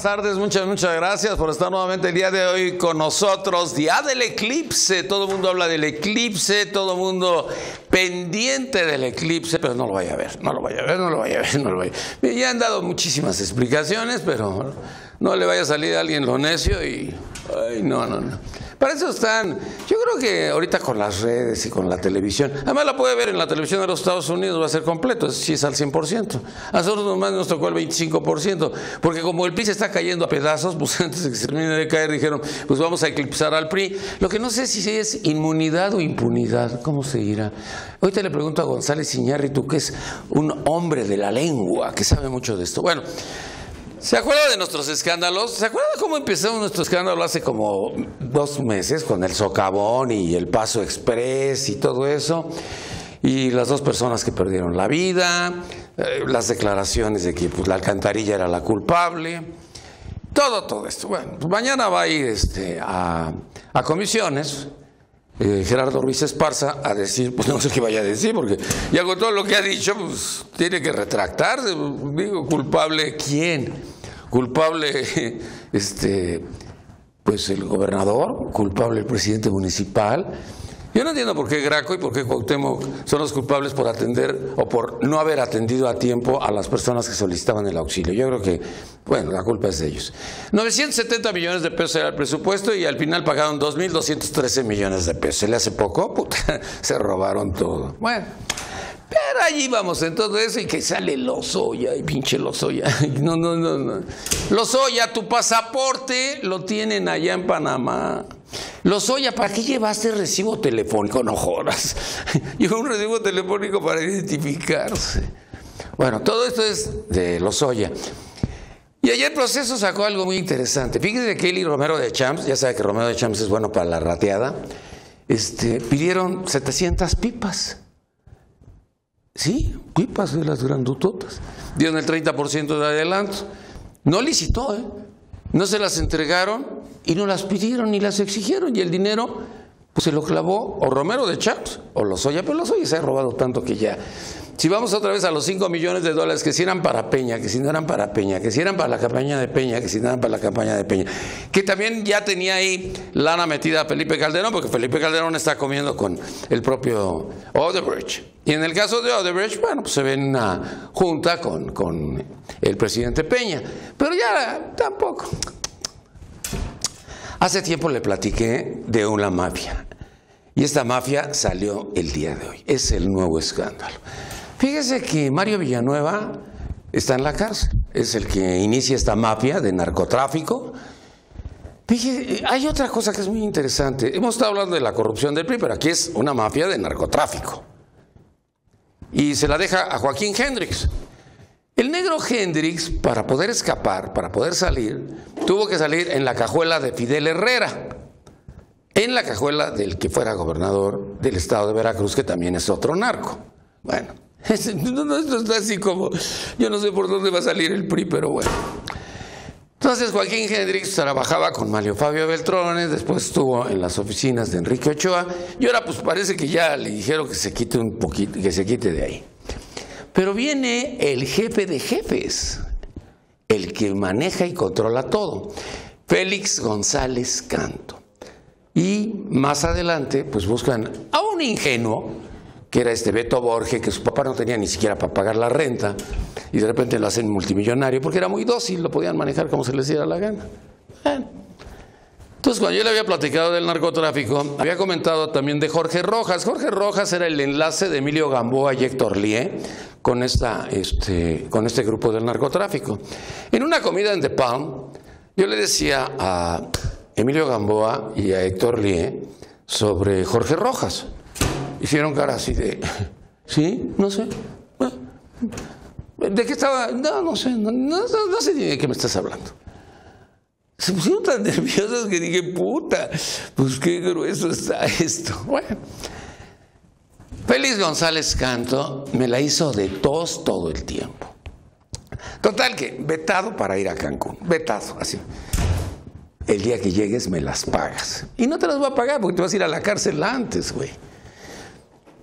buenas tardes, muchas gracias por estar nuevamente el día de hoy con nosotros. Día del eclipse, todo el mundo habla del eclipse, todo el mundo pendiente del eclipse, pero no lo vaya a ver, no lo vaya a ver, no lo vaya a ver, no lo vaya a ver. Ya han dado muchísimas explicaciones, pero no le vaya a salir a alguien lo necio y... Ay, no. Para eso están, yo creo que ahorita con las redes y con la televisión, además la puede ver en la televisión de los Estados Unidos, va a ser completo, si es al 100%. A nosotros nomás nos tocó el 25%, porque como el PRI se está cayendo a pedazos, pues antes de que se termine de caer dijeron, pues vamos a eclipsar al PRI. Lo que no sé si es inmunidad o impunidad, ¿cómo se dirá? Ahorita le pregunto a González Iñárritu, que es un hombre de la lengua, que sabe mucho de esto. Bueno, ¿se acuerda de nuestros escándalos? ¿Se acuerda cómo empezó nuestro escándalo hace como 2 meses con el socavón y el Paso Express y todo eso? Y las 2 personas que perdieron la vida, las declaraciones de que pues, la alcantarilla era la culpable, todo esto. Bueno, pues mañana va a ir a comisiones. Gerardo Ruiz Esparza a decir, pues no sé qué vaya a decir, porque ya con todo lo que ha dicho, pues tiene que retractarse. Digo, ¿culpable quién? ¿Culpable pues el gobernador? ¿Culpable el presidente municipal? Yo no entiendo por qué Graco y por qué Cuauhtémoc son los culpables por atender o por no haber atendido a tiempo a las personas que solicitaban el auxilio. Yo creo que, bueno, la culpa es de ellos. 970 millones de pesos era el presupuesto y al final pagaron 2.213 millones de pesos. ¿Se le hace poco? Puta, se robaron todo. Bueno, pero allí vamos en todo eso y que sale Lozoya y pinche Lozoya. No. Lozoya, tu pasaporte lo tienen allá en Panamá. Lozoya, ¿para qué llevaste recibo telefónico? No jodas. Llevó un recibo telefónico para identificarse. Bueno, todo esto es de Lozoya. Y ayer el proceso sacó algo muy interesante. Fíjese que él y Romero de Champs, ya sabe que Romero de Champs es bueno para la rateada, pidieron 700 pipas. Sí, pipas de las grandutotas. Dieron el 30% de adelanto. No licitó, no se las entregaron y no las pidieron ni las exigieron. Y el dinero pues se lo clavó o Romero de Champs o Lozoya. Pero Lozoya se ha robado tanto que ya. Si vamos otra vez a los $5 millones, que si eran para Peña, que si no eran para Peña, que si eran para la campaña de Peña, que si no eran para la campaña de Peña, que también ya tenía ahí lana metida a Felipe Calderón, porque Felipe Calderón está comiendo con el propio Odebrecht. Y en el caso de Odebrecht, bueno, pues se ve en una junta con el presidente Peña, pero ya tampoco. Hace tiempo le platiqué de una mafia, y esta mafia salió el día de hoy, es el nuevo escándalo. Fíjese que Mario Villanueva está en la cárcel, es el que inicia esta mafia de narcotráfico. Fíjese, hay otra cosa que es muy interesante, hemos estado hablando de la corrupción del PRI, pero aquí es una mafia de narcotráfico. Y se la deja a Joaquín Hendrix. El negro Hendrix, para poder escapar, para poder salir, tuvo que salir en la cajuela de Fidel Herrera, en la cajuela del que fuera gobernador del estado de Veracruz, que también es otro narco. Bueno, esto está así como, yo no sé por dónde va a salir el PRI, pero bueno. Entonces Joaquín Hendrix trabajaba con Mario Fabio Beltrones, después estuvo en las oficinas de Enrique Ochoa, y ahora pues parece que ya le dijeron que se quite un poquito, que se quite de ahí. Pero viene el jefe de jefes, el que maneja y controla todo, Félix González Canto. Y más adelante pues buscan a un ingenuo, que era Beto Borges, que su papá no tenía ni siquiera para pagar la renta, y de repente lo hacen multimillonario, porque era muy dócil, lo podían manejar como se les diera la gana. Entonces, cuando yo le había platicado del narcotráfico, había comentado también de Jorge Rojas. Jorge Rojas era el enlace de Emilio Gamboa y Héctor Lié con este grupo del narcotráfico. En una comida en The Palm, yo le decía a Emilio Gamboa y a Héctor Lié sobre Jorge Rojas. Hicieron cara así de, ¿sí? No sé. ¿De qué estaba? No sé, no sé ni de qué me estás hablando. Se pusieron tan nerviosos que dije, puta, pues qué grueso está esto. Bueno, Félix González Canto me la hizo de tos todo el tiempo. Total que vetado para ir a Cancún, vetado, así. El día que llegues me las pagas. Y no te las voy a pagar porque te vas a ir a la cárcel antes, güey.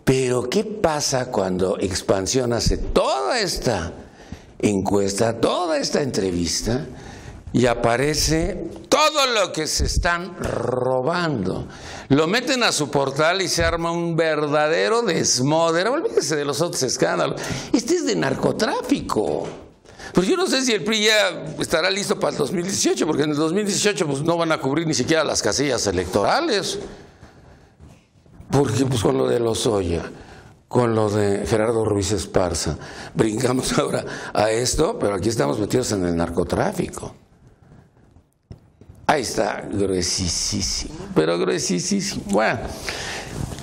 Pero ¿qué pasa cuando Expansión hace toda esta encuesta, toda esta entrevista? y aparece todo lo que se están robando. Lo meten a su portal y se arma un verdadero desmódero. Olvídese de los otros escándalos. Este es de narcotráfico. Pues yo no sé si el PRI ya estará listo para el 2018, porque en el 2018 pues no van a cubrir ni siquiera las casillas electorales. Porque pues con lo de Lozoya, con lo de Gerardo Ruiz Esparza, brincamos ahora a esto, pero aquí estamos metidos en el narcotráfico. Ahí está, gruesísimo, pero gruesísimo. Bueno,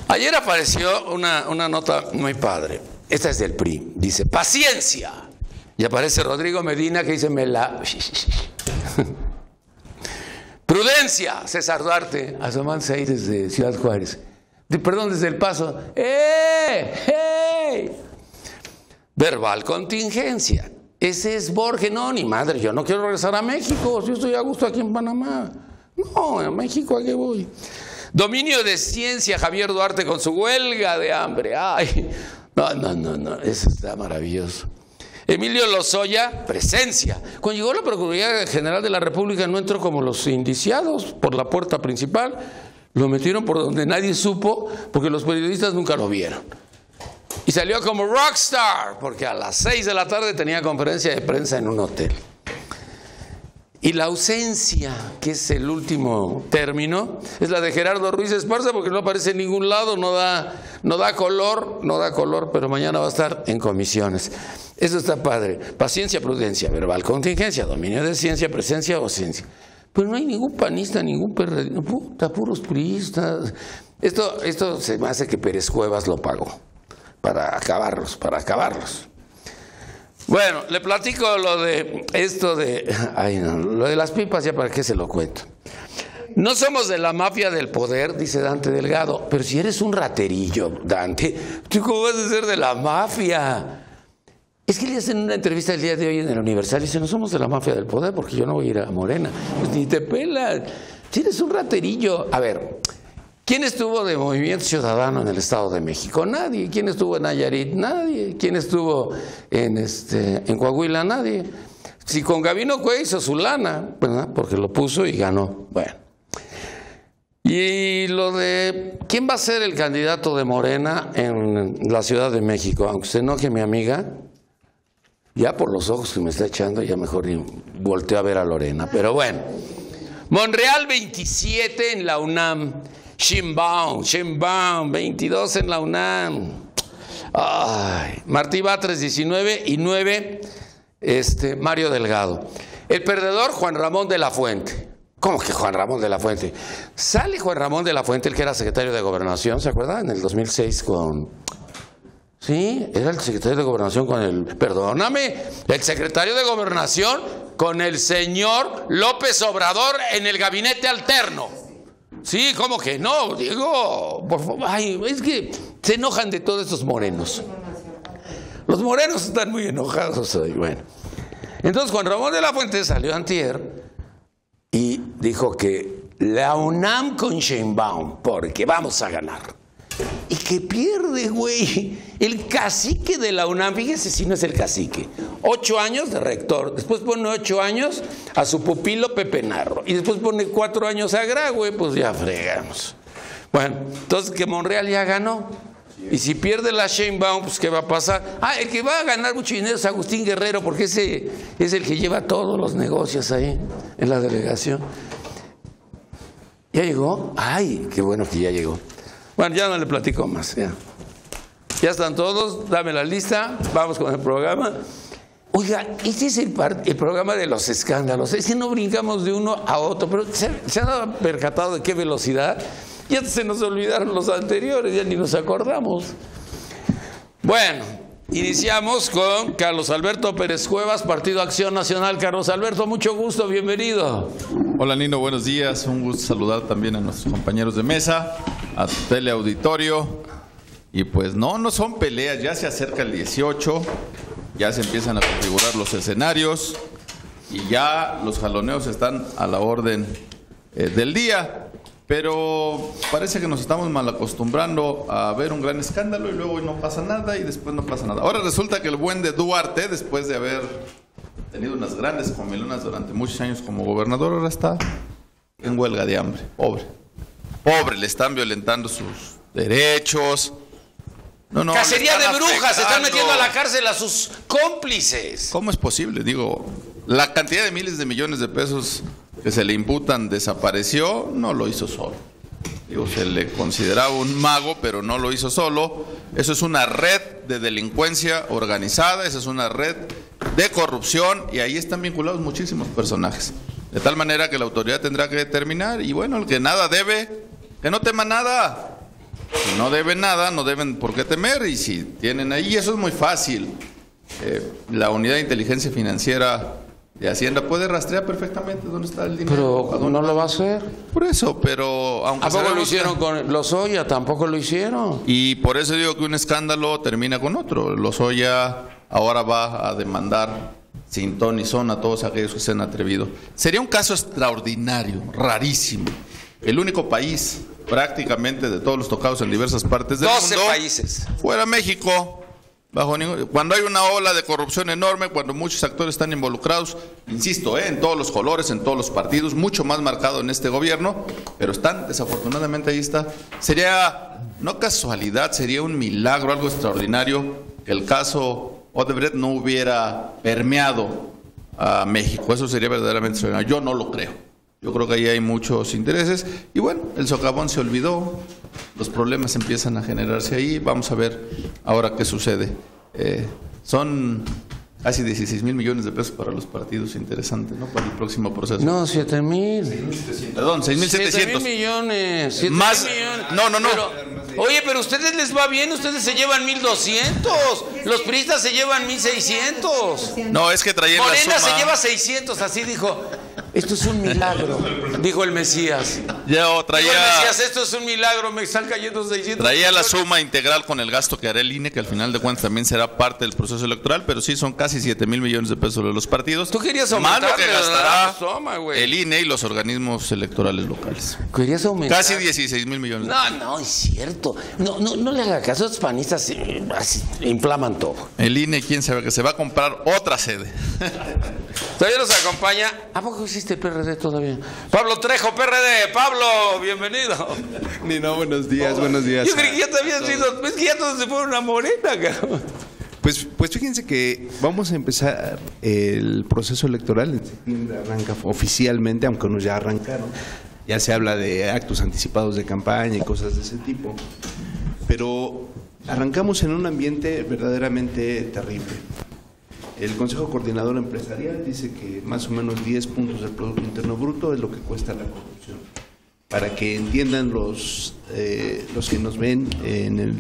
ayer apareció una nota muy padre. Esta es del PRI. Dice, paciencia. Y aparece Rodrigo Medina que dice, prudencia, César Duarte, asomándose ahí desde Ciudad Juárez. Perdón, desde El Paso. ¡Hey! Verbal contingencia. Ese es Borges. No, ni madre, yo no quiero regresar a México. Yo estoy a gusto aquí en Panamá. No, a México, ¿a qué voy? Dominio de ciencia, Javier Duarte con su huelga de hambre. Ay, no, eso está maravilloso. Emilio Lozoya, presencia. Cuando llegó la Procuraduría General de la República no entró como los indiciados por la puerta principal. Lo metieron por donde nadie supo, porque los periodistas nunca lo vieron. Y salió como rockstar, porque a las 6 de la tarde tenía conferencia de prensa en un hotel. Y la ausencia, que es el último término, es la de Gerardo Ruiz Esparza, porque no aparece en ningún lado, no da color, pero mañana va a estar en comisiones. Eso está padre. Paciencia, prudencia, verbal contingencia, dominio de ciencia, presencia, ausencia. Pero no hay ningún panista, ningún PRD, puta, puros priistas. Esto se me hace que Pérez Cuevas lo pagó para acabarlos. Bueno, le platico lo de esto de, lo de las pipas, ya para qué se lo cuento. No somos de la mafia del poder, dice Dante Delgado, pero si eres un raterillo, Dante, ¿tú cómo vas a ser de la mafia? Es que le hacen una entrevista el día de hoy en el Universal y dice, no somos de la mafia del poder porque yo no voy a ir a Morena. Pues ni te pelan, si eres un raterillo. A ver, ¿quién estuvo de Movimiento Ciudadano en el Estado de México? Nadie. ¿Quién estuvo en Nayarit? Nadie. ¿Quién estuvo en Coahuila? Nadie. Si con Gabino Cue hizo su lana, ¿verdad? Porque lo puso y ganó. Bueno. Y lo de quién va a ser el candidato de Morena en la Ciudad de México, aunque se enoje mi amiga, ya por los ojos que me está echando, ya mejor volteo a ver a Lorena. Pero bueno, Monreal 27 en la UNAM, Sheinbaum 22 en la UNAM, Martí Batres 19 y 9 Mario Delgado. El perdedor, Juan Ramón de la Fuente. ¿Cómo que Juan Ramón de la Fuente? Sale Juan Ramón de la Fuente, el que era secretario de Gobernación, ¿se acuerdan? En el 2006 con... Sí, era el secretario de Gobernación con el... Perdóname, el secretario de Gobernación con el señor López Obrador en el gabinete alterno. Sí, ¿cómo que no? Digo, por favor, es que se enojan de todos estos morenos. Los morenos están muy enojados hoy. Bueno, entonces Juan Ramón de la Fuente salió antier y dijo que la UNAM con Sheinbaum, porque vamos a ganar. Y que pierde, güey, el cacique de la UNAM. Fíjese si no es el cacique. 8 años de rector, después pone 8 años a su pupilo Pepe Narro, y después pone 4 años a Graue, pues ya fregamos. Bueno, entonces que Monreal ya ganó. Y si pierde la Sheinbaum, pues ¿qué va a pasar? El que va a ganar mucho dinero es Agustín Guerrero, porque ese es el que lleva todos los negocios ahí en la delegación. ¿Ya llegó? Ay, qué bueno que ya llegó. Bueno, ya no le platico más. Ya están todos, dame la lista, vamos con el programa. Oiga, este es el programa de los escándalos. Es que no brincamos de uno a otro, pero ¿se han percatado de qué velocidad? Ya se nos olvidaron los anteriores, ya ni nos acordamos. Bueno, iniciamos con Carlos Alberto Pérez Cuevas, Partido Acción Nacional. Carlos Alberto, mucho gusto, bienvenido. Hola Nino, buenos días. Un gusto saludar también a nuestros compañeros de mesa, a tu teleauditorio. Y pues no son peleas, ya se acerca el 18, ya se empiezan a configurar los escenarios y ya los jaloneos están a la orden del día. Pero parece que nos estamos mal acostumbrando a ver un gran escándalo y luego no pasa nada y después no pasa nada. Ahora resulta que el buen de Duarte, después de haber tenido unas grandes comilonas durante muchos años como gobernador, ahora está en huelga de hambre. Pobre, le están violentando sus derechos. No, cacería de brujas, se están metiendo a la cárcel a sus cómplices. ¿Cómo es posible? Digo, la cantidad de miles de millones de pesos que se le imputan desapareció, no lo hizo solo. Digo, se le consideraba un mago, pero no lo hizo solo. Eso es una red de delincuencia organizada, esa es una red de corrupción y ahí están vinculados muchísimos personajes. De tal manera que la autoridad tendrá que determinar y bueno, el que nada debe, que no tema nada. Si no deben nada, no deben por qué temer y si tienen ahí, eso es muy fácil. La unidad de inteligencia financiera de Hacienda puede rastrear perfectamente dónde está el dinero. Pero no lo va a hacer. Por eso, pero aunque ¿A poco lo hicieron con Lozoya? Tampoco lo hicieron. Y por eso digo que un escándalo termina con otro. Lozoya ahora va a demandar sin ton ni son a todos aquellos que se han atrevido. Sería un caso extraordinario, rarísimo. El único país prácticamente de todos los tocados en diversas partes del 12 mundo, países. Fuera México, cuando hay una ola de corrupción enorme, cuando muchos actores están involucrados, insisto, en todos los colores, en todos los partidos, mucho más marcado en este gobierno, pero están, desafortunadamente ahí está. Sería, no casualidad, sería un milagro, algo extraordinario, que el caso Odebrecht no hubiera permeado a México. Eso sería verdaderamente extraordinario. Yo no lo creo. Yo creo que ahí hay muchos intereses y bueno, el socavón se olvidó, los problemas empiezan a generarse ahí, vamos a ver ahora qué sucede. Son casi 16,000 millones de pesos para los partidos, interesante, ¿no? Para el próximo proceso. No, 7,000. Perdón, 6,700. 7,000 millones. 7,000 más millones. No. Oye, pero ustedes les va bien, ustedes se llevan 1,200. Los priistas se llevan 1,600. No, es que traían Morena la suma. se lleva 600, así dijo. Esto es un milagro, dijo el Mesías. Yo traía. Dijo el Mesías, esto es un milagro, me están cayendo 600. Traía la suma integral con el gasto que hará el INE, que al final de cuentas también será parte del proceso electoral, pero sí son casi 7,000 millones de pesos de los partidos. Tú querías aumentar más lo que gastará toma, el INE y los organismos electorales locales. Querías aumentar. Casi 16,000 millones. No, es cierto. No le haga caso, los panistas inflaman todo. El INE, quién sabe, que se va a comprar otra sede. Todavía nos acompaña. ¿A poco existe el PRD todavía? Pablo Trejo, PRD. Pablo, bienvenido. No, buenos días, buenos días. Yo creí que ya te habías ido. Es que ya todos se fueron a Morena, cabrón. Pues fíjense que vamos a empezar el proceso electoral. En septiembre arranca oficialmente, aunque unos ya arrancaron. Ya se habla de actos anticipados de campaña y cosas de ese tipo. Pero arrancamos en un ambiente verdaderamente terrible. El Consejo Coordinador Empresarial dice que más o menos 10 puntos del Producto Interno Bruto es lo que cuesta la corrupción. Para que entiendan los que nos ven en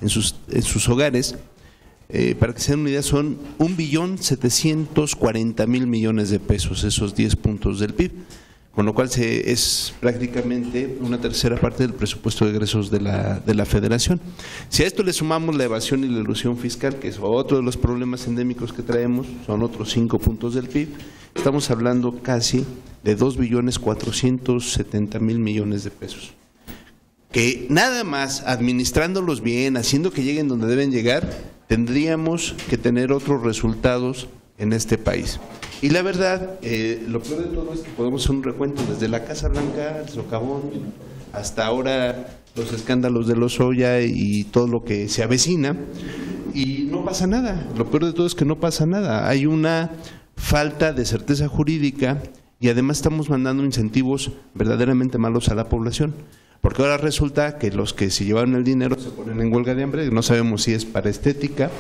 sus hogares, para que se den una idea, son 1.740.000 millones de pesos, esos 10 puntos del PIB. Con lo cual es prácticamente una tercera parte del presupuesto de egresos de la Federación. Si a esto le sumamos la evasión y la elusión fiscal, que es otro de los problemas endémicos que traemos, son otros 5 puntos del PIB, estamos hablando casi de 2.470.000 millones de pesos. Que nada más administrándolos bien, haciendo que lleguen donde deben llegar, tendríamos que tener otros resultados en este país. Y la verdad, lo peor de todo es que podemos hacer un recuento desde la Casa Blanca, el socavón, hasta ahora los escándalos de Lozoya y todo lo que se avecina, y no pasa nada. Lo peor de todo es que no pasa nada. Hay una falta de certeza jurídica y además estamos mandando incentivos verdaderamente malos a la población. Porque ahora resulta que los que se llevaron el dinero se ponen en huelga de hambre, no sabemos si es para estética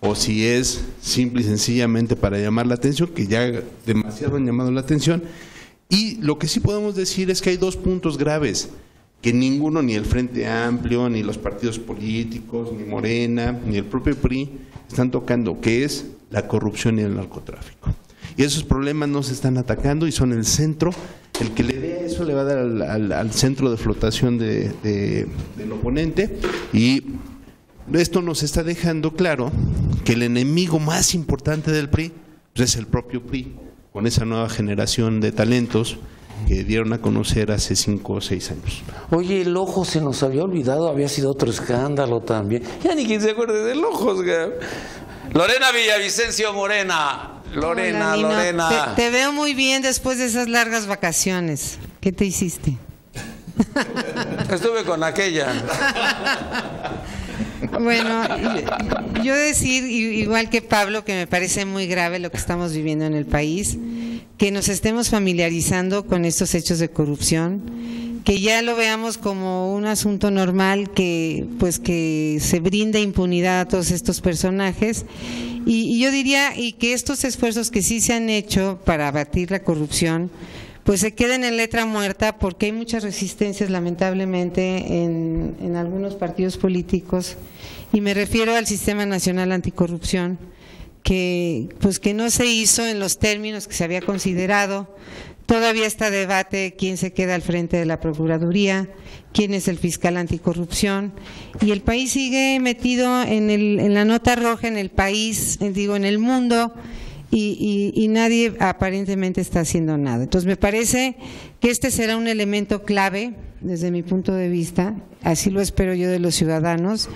o si es simple y sencillamente para llamar la atención, que ya demasiado han llamado la atención. Y lo que sí podemos decir es que hay 2 puntos graves, que ninguno, ni el Frente Amplio, ni los partidos políticos, ni Morena, ni el propio PRI, están tocando, que es la corrupción y el narcotráfico. Y esos problemas no se están atacando y son el centro. El que le dé eso le va a dar al centro de flotación del oponente, y esto nos está dejando claro que el enemigo más importante del PRI pues es el propio PRI, con esa nueva generación de talentos que dieron a conocer hace 5 o 6 años. Oye, el ojo se nos había olvidado, había sido otro escándalo también. Ya ni quien se acuerde del ojo. Lorena Villavicencio Morena. Lorena, Hola, Nino. Lorena. Te veo muy bien después de esas largas vacaciones. ¿Qué te hiciste? Estuve con aquella. Bueno, yo decir, igual que Pablo, que me parece muy grave lo que estamos viviendo en el país, que nos estemos familiarizando con estos hechos de corrupción, que ya lo veamos como un asunto normal, que pues que se brinde impunidad a todos estos personajes, y yo diría y que estos esfuerzos que sí se han hecho para abatir la corrupción pues se queden en letra muerta, porque hay muchas resistencias lamentablemente en algunos partidos políticos, y me refiero al Sistema Nacional Anticorrupción, que pues que no se hizo en los términos que se había considerado. Todavía está debate quién se queda al frente de la Procuraduría, quién es el fiscal anticorrupción, y el país sigue metido en la nota roja, en el país, en el mundo, y nadie aparentemente está haciendo nada. Entonces me parece que este será un elemento clave desde mi punto de vista, así lo espero yo de los ciudadanos,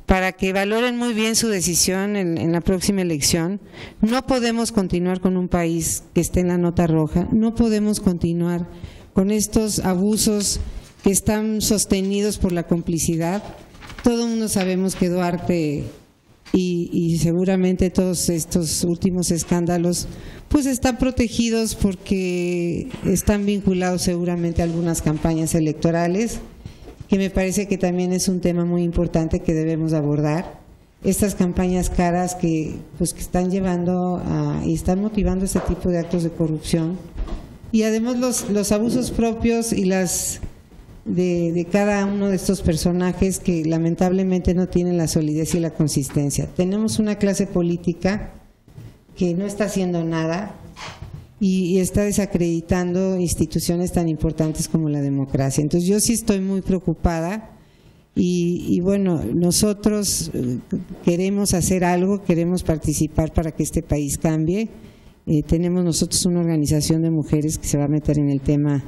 para que valoren muy bien su decisión en la próxima elección. No podemos continuar con un país que esté en la nota roja, no podemos continuar con estos abusos que están sostenidos por la complicidad. Todo el mundo sabemos que Duarte y seguramente todos estos últimos escándalos pues están protegidos porque están vinculados seguramente a algunas campañas electorales, que me parece que también es un tema muy importante que debemos abordar. Estas campañas caras que están llevando y están motivando este tipo de actos de corrupción, y además los abusos propios y las de cada uno de estos personajes que lamentablemente no tienen la solidez y la consistencia. Tenemos una clase política que no está haciendo nada y está desacreditando instituciones tan importantes como la democracia. Entonces yo sí estoy muy preocupada y bueno, nosotros queremos hacer algo, queremos participar para que este país cambie. Tenemos nosotros una organización de mujeres que se va a meter en el tema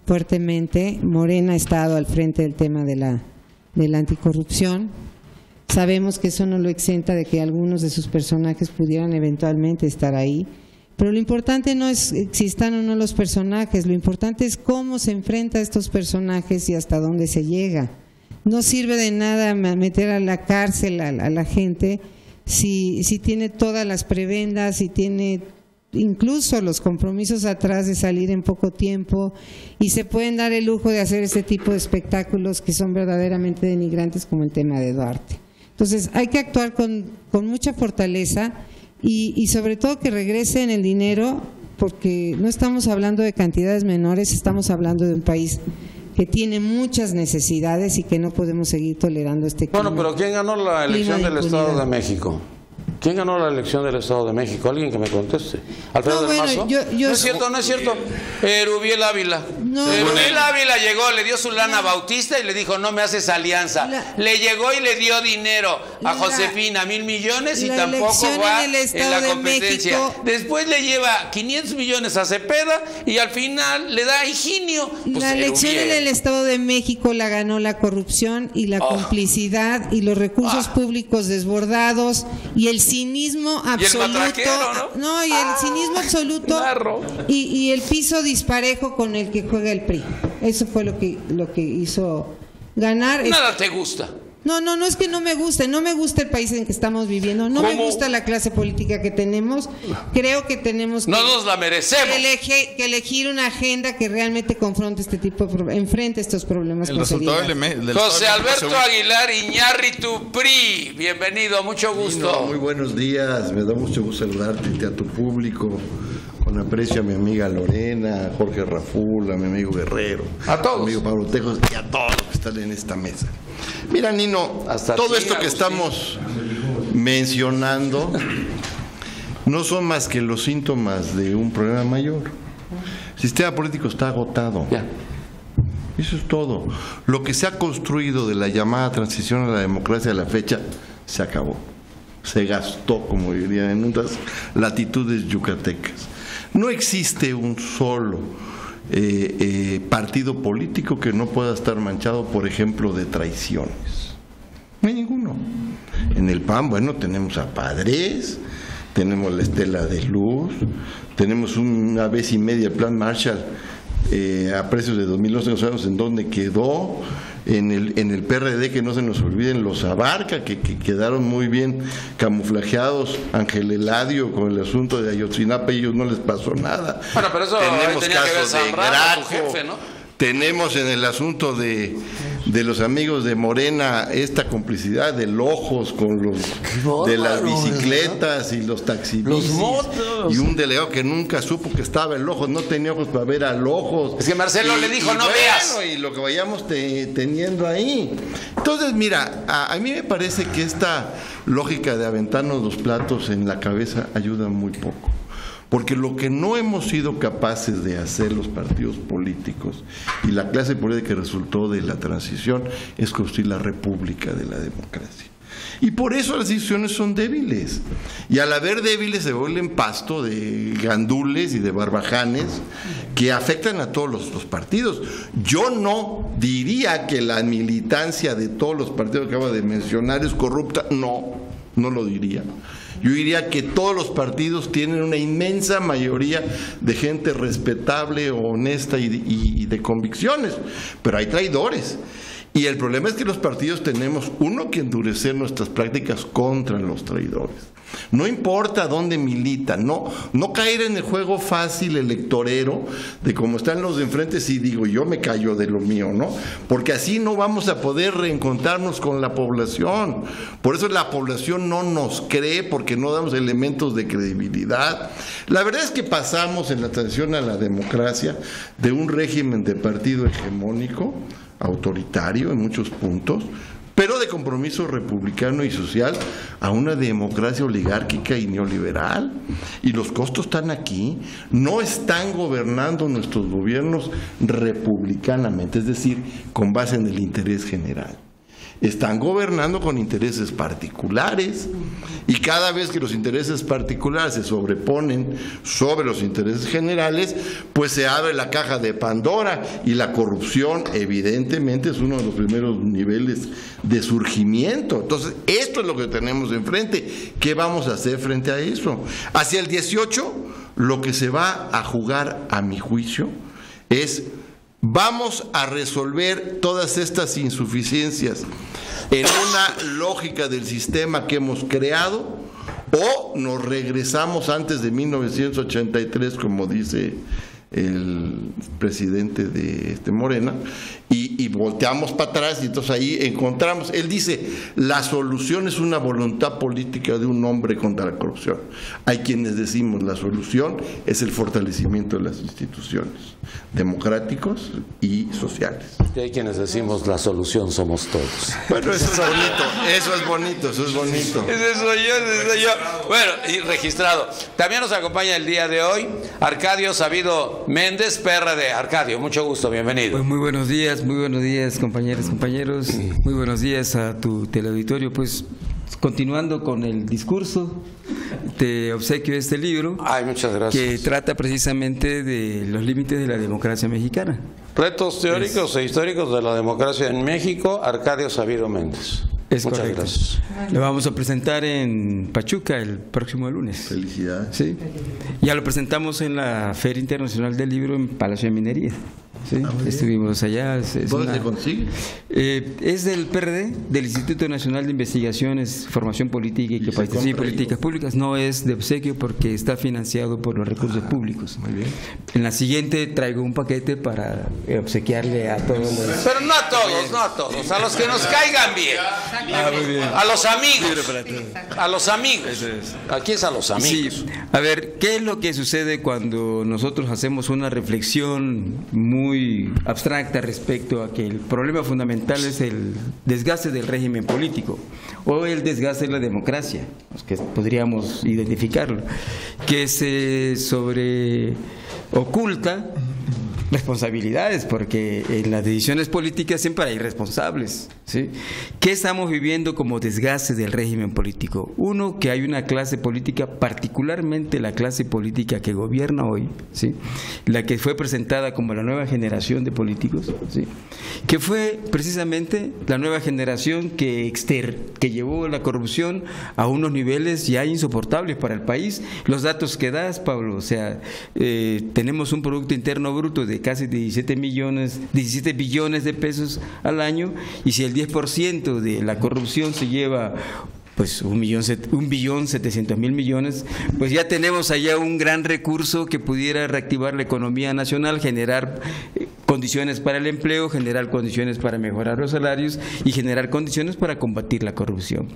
fuertemente. Morena ha estado al frente del tema de la anticorrupción. Sabemos que eso no lo exenta de que algunos de sus personajes pudieran eventualmente estar ahí, pero lo importante no es si están o no los personajes, lo importante es cómo se enfrenta a estos personajes y hasta dónde se llega. No sirve de nada meter a la cárcel a la gente si tiene todas las prebendas, si tiene incluso los compromisos atrás de salir en poco tiempo, y se pueden dar el lujo de hacer este tipo de espectáculos que son verdaderamente denigrantes, como el tema de Duarte. Entonces hay que actuar con mucha fortaleza y sobre todo que regresen el dinero, porque no estamos hablando de cantidades menores, estamos hablando de un país que tiene muchas necesidades y que no podemos seguir tolerando este clima. Bueno, pero ¿quién ganó la elección del Estado de México? ¿Quién ganó la elección del Estado de México? Alguien que me conteste. ¿Alfredo del Mazo? No es cierto, no es cierto. Erubiel Ávila. Erubiel Ávila llegó, le dio su lana a Bautista y le dijo, no me haces alianza. Le llegó y le dio dinero a Josefina, 1,000 millones, y tampoco va en la competencia. Después le lleva 500 millones a Cepeda y al final le da a Higinio. Pues la elección en el Estado de México la ganó la corrupción y la complicidad y los recursos públicos desbordados y el cinismo absoluto. Y el cinismo absoluto y el piso disparejo con el que juega el PRI. Eso fue lo que hizo ganar. Nada te gusta. No es que no me guste el país en que estamos viviendo, me gusta la clase política que tenemos. Creo que tenemos que, no nos la merecemos, que elegir una agenda que realmente confronte este tipo de enfrente estos problemas. José Alberto Aguilar Iñárritu, PRI, bienvenido, mucho gusto. Muy buenos días, me da mucho gusto saludarte, a tu público. Con aprecio a mi amiga Lorena, a Jorge Raful, a mi amigo Guerrero, a todos, a mi amigo Pablo Tejos y a todos los que están en esta mesa. Mira, Nino, todo esto que estamos mencionando no son más que los síntomas de un problema mayor. El sistema político está agotado. Eso es todo. Lo que se ha construido de la llamada transición a la democracia a la fecha se acabó. Se gastó, como dirían en otras latitudes yucatecas. No existe un solo partido político que no pueda estar manchado, por ejemplo, de traiciones. No hay ninguno. En el PAN, bueno, tenemos a Padres, tenemos la estela de luz, tenemos una vez y media el plan Marshall a precios de 2011, no sabemos en dónde quedó. En el PRD, que no se nos olviden los Abarca, que quedaron muy bien camuflajeados. Ángel Eladio con el asunto de Ayotzinapa, ellos no les pasó nada. Bueno, pero eso tenemos tenía que ver casos de Zambrano, tu Graco, jefe, ¿no? tenemos en el asunto de los amigos de Morena esta complicidad de Lojos con los de las bicicletas y los taxistas, los motos, y un delegado que nunca supo que estaba el Lojos, no tenía ojos para ver a Lojos. Es que Marcelo le dijo, no veas. Y lo que vayamos teniendo ahí. Entonces, mira, a mí me parece que esta lógica de aventarnos los platos en la cabeza ayuda muy poco. Porque lo que no hemos sido capaces de hacer los partidos políticos y la clase política que resultó de la transición es construir la república de la democracia. Y por eso las instituciones son débiles. Y al haber débiles se vuelven pasto de gandules y de barbajanes que afectan a todos los partidos. Yo no diría que la militancia de todos los partidos que acabo de mencionar es corrupta. No lo diría. Yo diría que todos los partidos tienen una inmensa mayoría de gente respetable, honesta y de convicciones, pero hay traidores. Y el problema es que los partidos tenemos, que endurecer nuestras prácticas contra los traidores. No importa dónde militan, no caer en el juego fácil electorero de cómo están los de enfrente, si digo yo me callo de lo mío, ¿no? Porque así no vamos a poder reencontrarnos con la población. Por eso la población no nos cree, porque no damos elementos de credibilidad. La verdad es que pasamos en la transición a la democracia de un régimen de partido hegemónico, autoritario en muchos puntos, pero de compromiso republicano y social, a una democracia oligárquica y neoliberal. Y los costos están aquí. No están gobernando nuestros gobiernos republicanamente, es decir, con base en el interés general. Están gobernando con intereses particulares, y cada vez que los intereses particulares se sobreponen sobre los intereses generales, pues se abre la caja de Pandora, y la corrupción evidentemente es uno de los primeros niveles de surgimiento. Entonces, esto es lo que tenemos enfrente. ¿Qué vamos a hacer frente a eso? Hacia el 18, lo que se va a jugar, a mi juicio, es: vamos a resolver todas estas insuficiencias en una lógica del sistema que hemos creado, o nos regresamos antes de 1983, como dice el presidente de Morena, y volteamos para atrás, y entonces ahí encontramos, él dice, la solución es una voluntad política de un hombre contra la corrupción. Hay quienes decimos la solución es el fortalecimiento de las instituciones democráticos y sociales. Y hay quienes decimos la solución somos todos. Bueno, eso es bonito, eso es bonito, eso es bonito. Ese soy yo. Bueno, y registrado. También nos acompaña el día de hoy Arcadio Sabido Méndez, PRD. Arcadio, mucho gusto, bienvenido. Pues muy buenos días compañeros. Muy buenos días a tu teleauditorio. Pues continuando con el discurso, te obsequio este libro. Ay, muchas gracias. Que trata precisamente de los límites de la democracia mexicana. Retos teóricos e históricos de la democracia en México, Arcadio Sabido Méndez. Es muchas correcto. Gracias. Lo vamos a presentar en Pachuca el próximo lunes. Felicidades. Sí. Ya lo presentamos en la Feria Internacional del Libro en Palacio de Minería. Sí, estuvimos allá. ¿Dónde se consigue? Es del PRD, del Instituto Nacional de Investigaciones, Formación Política y Capacitación y Políticas Públicas. No es de obsequio porque está financiado por los recursos públicos. Muy bien. En la siguiente traigo un paquete para obsequiarle a todos los... Pero no a todos, a los que nos caigan bien. Muy bien. A los amigos. A los amigos. Aquí es a los amigos. Sí. A ver, ¿qué es lo que sucede cuando nosotros hacemos una reflexión muy abstracta respecto a que el problema fundamental es el desgaste del régimen político o el desgaste de la democracia, que podríamos identificarlo, que se oculta responsabilidades, porque en las decisiones políticas siempre hay responsables, ¿sí? ¿Qué estamos viviendo como desgaste del régimen político? Uno, que hay una clase política, particularmente la clase política que gobierna hoy, ¿sí?, la que fue presentada como la nueva generación de políticos, ¿sí?, que fue precisamente la nueva generación que llevó la corrupción a unos niveles ya insoportables para el país. Los datos que das, Pablo, o sea, tenemos un Producto Interno Bruto de casi 17 billones de pesos al año, y si el 10% de la corrupción se lleva pues 1.700.000 millones, pues ya tenemos allá un gran recurso que pudiera reactivar la economía nacional, generar condiciones para el empleo, generar condiciones para mejorar los salarios y generar condiciones para combatir la corrupción.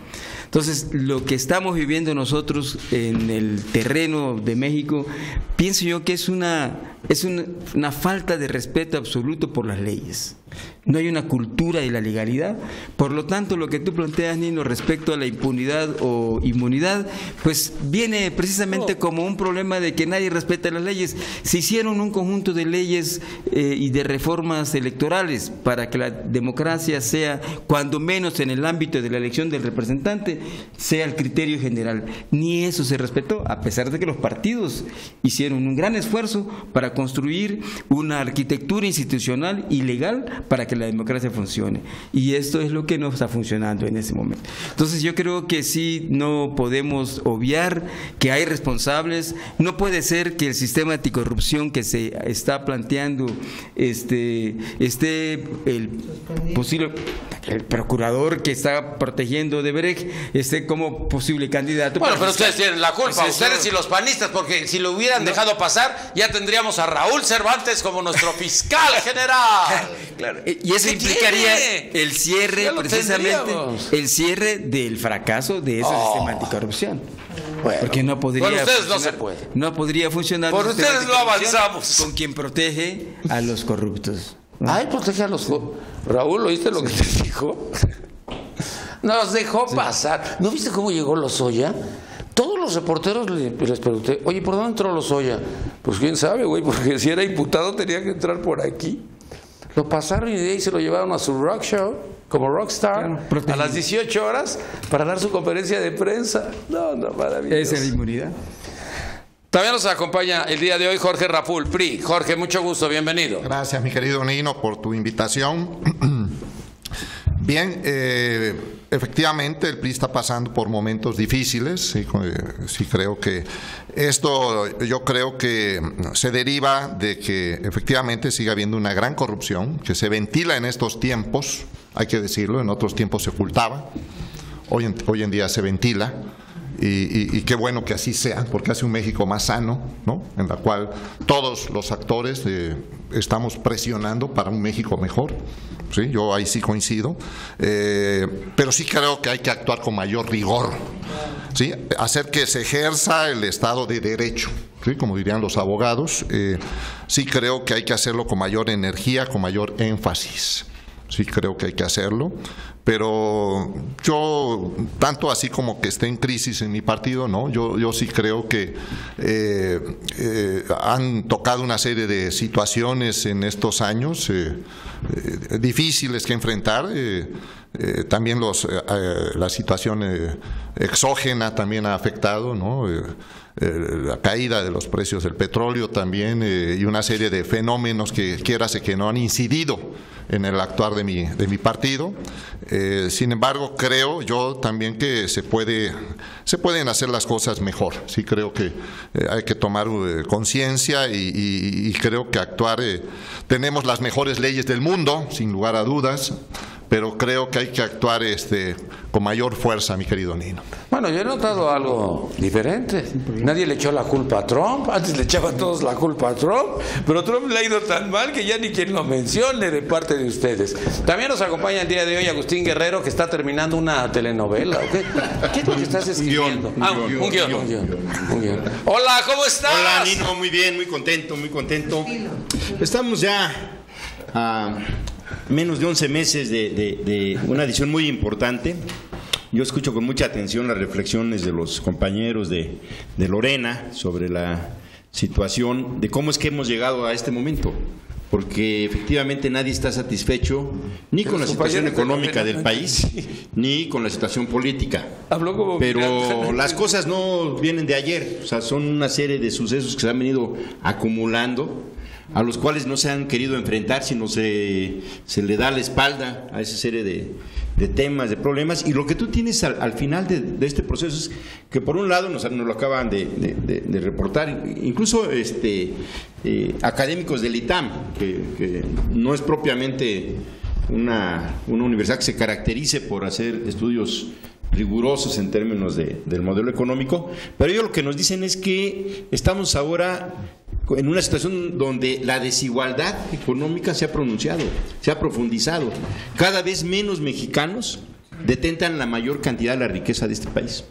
Entonces, lo que estamos viviendo nosotros en el terreno de México, pienso yo que es una falta de respeto absoluto por las leyes. No hay una cultura de la legalidad. Por lo tanto, lo que tú planteas, Nino, respecto a la impunidad o inmunidad, pues viene precisamente como un problema de que nadie respeta las leyes. Se hicieron un conjunto de leyes y de reformas electorales para que la democracia sea, cuando menos en el ámbito de la elección del representante, sea el criterio general. Ni eso se respetó, a pesar de que los partidos hicieron un gran esfuerzo para construir una arquitectura institucional y legal para que la democracia funcione, y esto es lo que no está funcionando en ese momento. Entonces yo creo que sí, no podemos obviar que hay responsables. No puede ser que el sistema anticorrupción que se está planteando el procurador que está protegiendo Odebrecht esté como posible candidato. Bueno, pero ustedes tienen la culpa, pues ustedes y los panistas, porque si lo hubieran dejado pasar, ya tendríamos a Raúl Cervantes como nuestro fiscal general. Claro. Y eso implicaría el cierre, precisamente, el cierre del fracaso de ese sistema anticorrupción. Bueno, porque no podría. Por ustedes no se puede. No podría funcionar. Por ustedes no avanzamos. Con quien protege a los corruptos. Ay, protege a los corruptos. Raúl, ¿oíste lo que te dijo? Nos dejó pasar. ¿No viste cómo llegó Lozoya? Todos los reporteros les pregunté, oye, ¿por dónde entró Lozoya? Pues quién sabe, güey, porque si era imputado tenía que entrar por aquí. Lo pasaron y de ahí se lo llevaron a su rock show, como rockstar, a las 18 horas para dar su conferencia de prensa. No, maravilloso. Esa es la inmunidad. También nos acompaña el día de hoy Jorge Raful, PRI. Jorge, mucho gusto, bienvenido. Gracias, mi querido Nino, por tu invitación. Bien, efectivamente el PRI está pasando por momentos difíciles. Sí, creo que esto, yo creo que se deriva de que efectivamente sigue habiendo una gran corrupción que se ventila en estos tiempos, hay que decirlo, en otros tiempos se ocultaba, hoy en día se ventila. Y qué bueno que así sea, porque hace un México más sano, ¿no?, en la cual todos los actores estamos presionando para un México mejor. Sí, yo ahí sí coincido, pero sí creo que hay que actuar con mayor rigor, ¿sí?, hacer que se ejerza el Estado de Derecho, ¿sí?, como dirían los abogados. Sí creo que hay que hacerlo con mayor energía, con mayor énfasis. Sí creo que hay que hacerlo, pero yo, tanto así como que esté en crisis en mi partido, no, yo sí creo que han tocado una serie de situaciones en estos años difíciles que enfrentar. También la situación exógena también ha afectado, ¿no?, la caída de los precios del petróleo también, y una serie de fenómenos que quieras que no han incidido en el actuar de mi partido. Sin embargo, creo yo también que se pueden hacer las cosas mejor. Sí creo que hay que tomar conciencia y creo que actuar. Tenemos las mejores leyes del mundo, sin lugar a dudas, pero creo que hay que actuar con mayor fuerza, mi querido Nino. Bueno, yo he notado algo diferente. Nadie le echó la culpa a Trump. Antes le echaban todos la culpa a Trump, pero Trump le ha ido tan mal que ya ni quien lo mencione de parte de ustedes. También nos acompaña el día de hoy Agustín Guerrero, que está terminando una telenovela. ¿Qué es lo que estás escribiendo? Un guión. Hola, ¿cómo estás? Hola, Nino, muy bien, muy contento. Estamos ya a menos de 11 meses de una edición muy importante. Yo escucho con mucha atención las reflexiones de los compañeros de Lorena sobre la situación de cómo es que hemos llegado a este momento. porque efectivamente nadie está satisfecho ni con la situación económica del país, ni con la situación política. Habló como pero las cosas no vienen de ayer, o sea, son una serie de sucesos que se han venido acumulando, a los cuales no se han querido enfrentar, sino se le da la espalda a esa serie de temas, de problemas, y lo que tú tienes al final de este proceso es que por un lado nos lo acaban de reportar, incluso académicos del ITAM, que no es propiamente una universidad que se caracterice por hacer estudios rigurosos en términos del modelo económico, pero ellos lo que nos dicen es que estamos ahora en una situación donde la desigualdad económica se ha pronunciado, se ha profundizado. Cada vez menos mexicanos detentan la mayor cantidad de la riqueza de este país.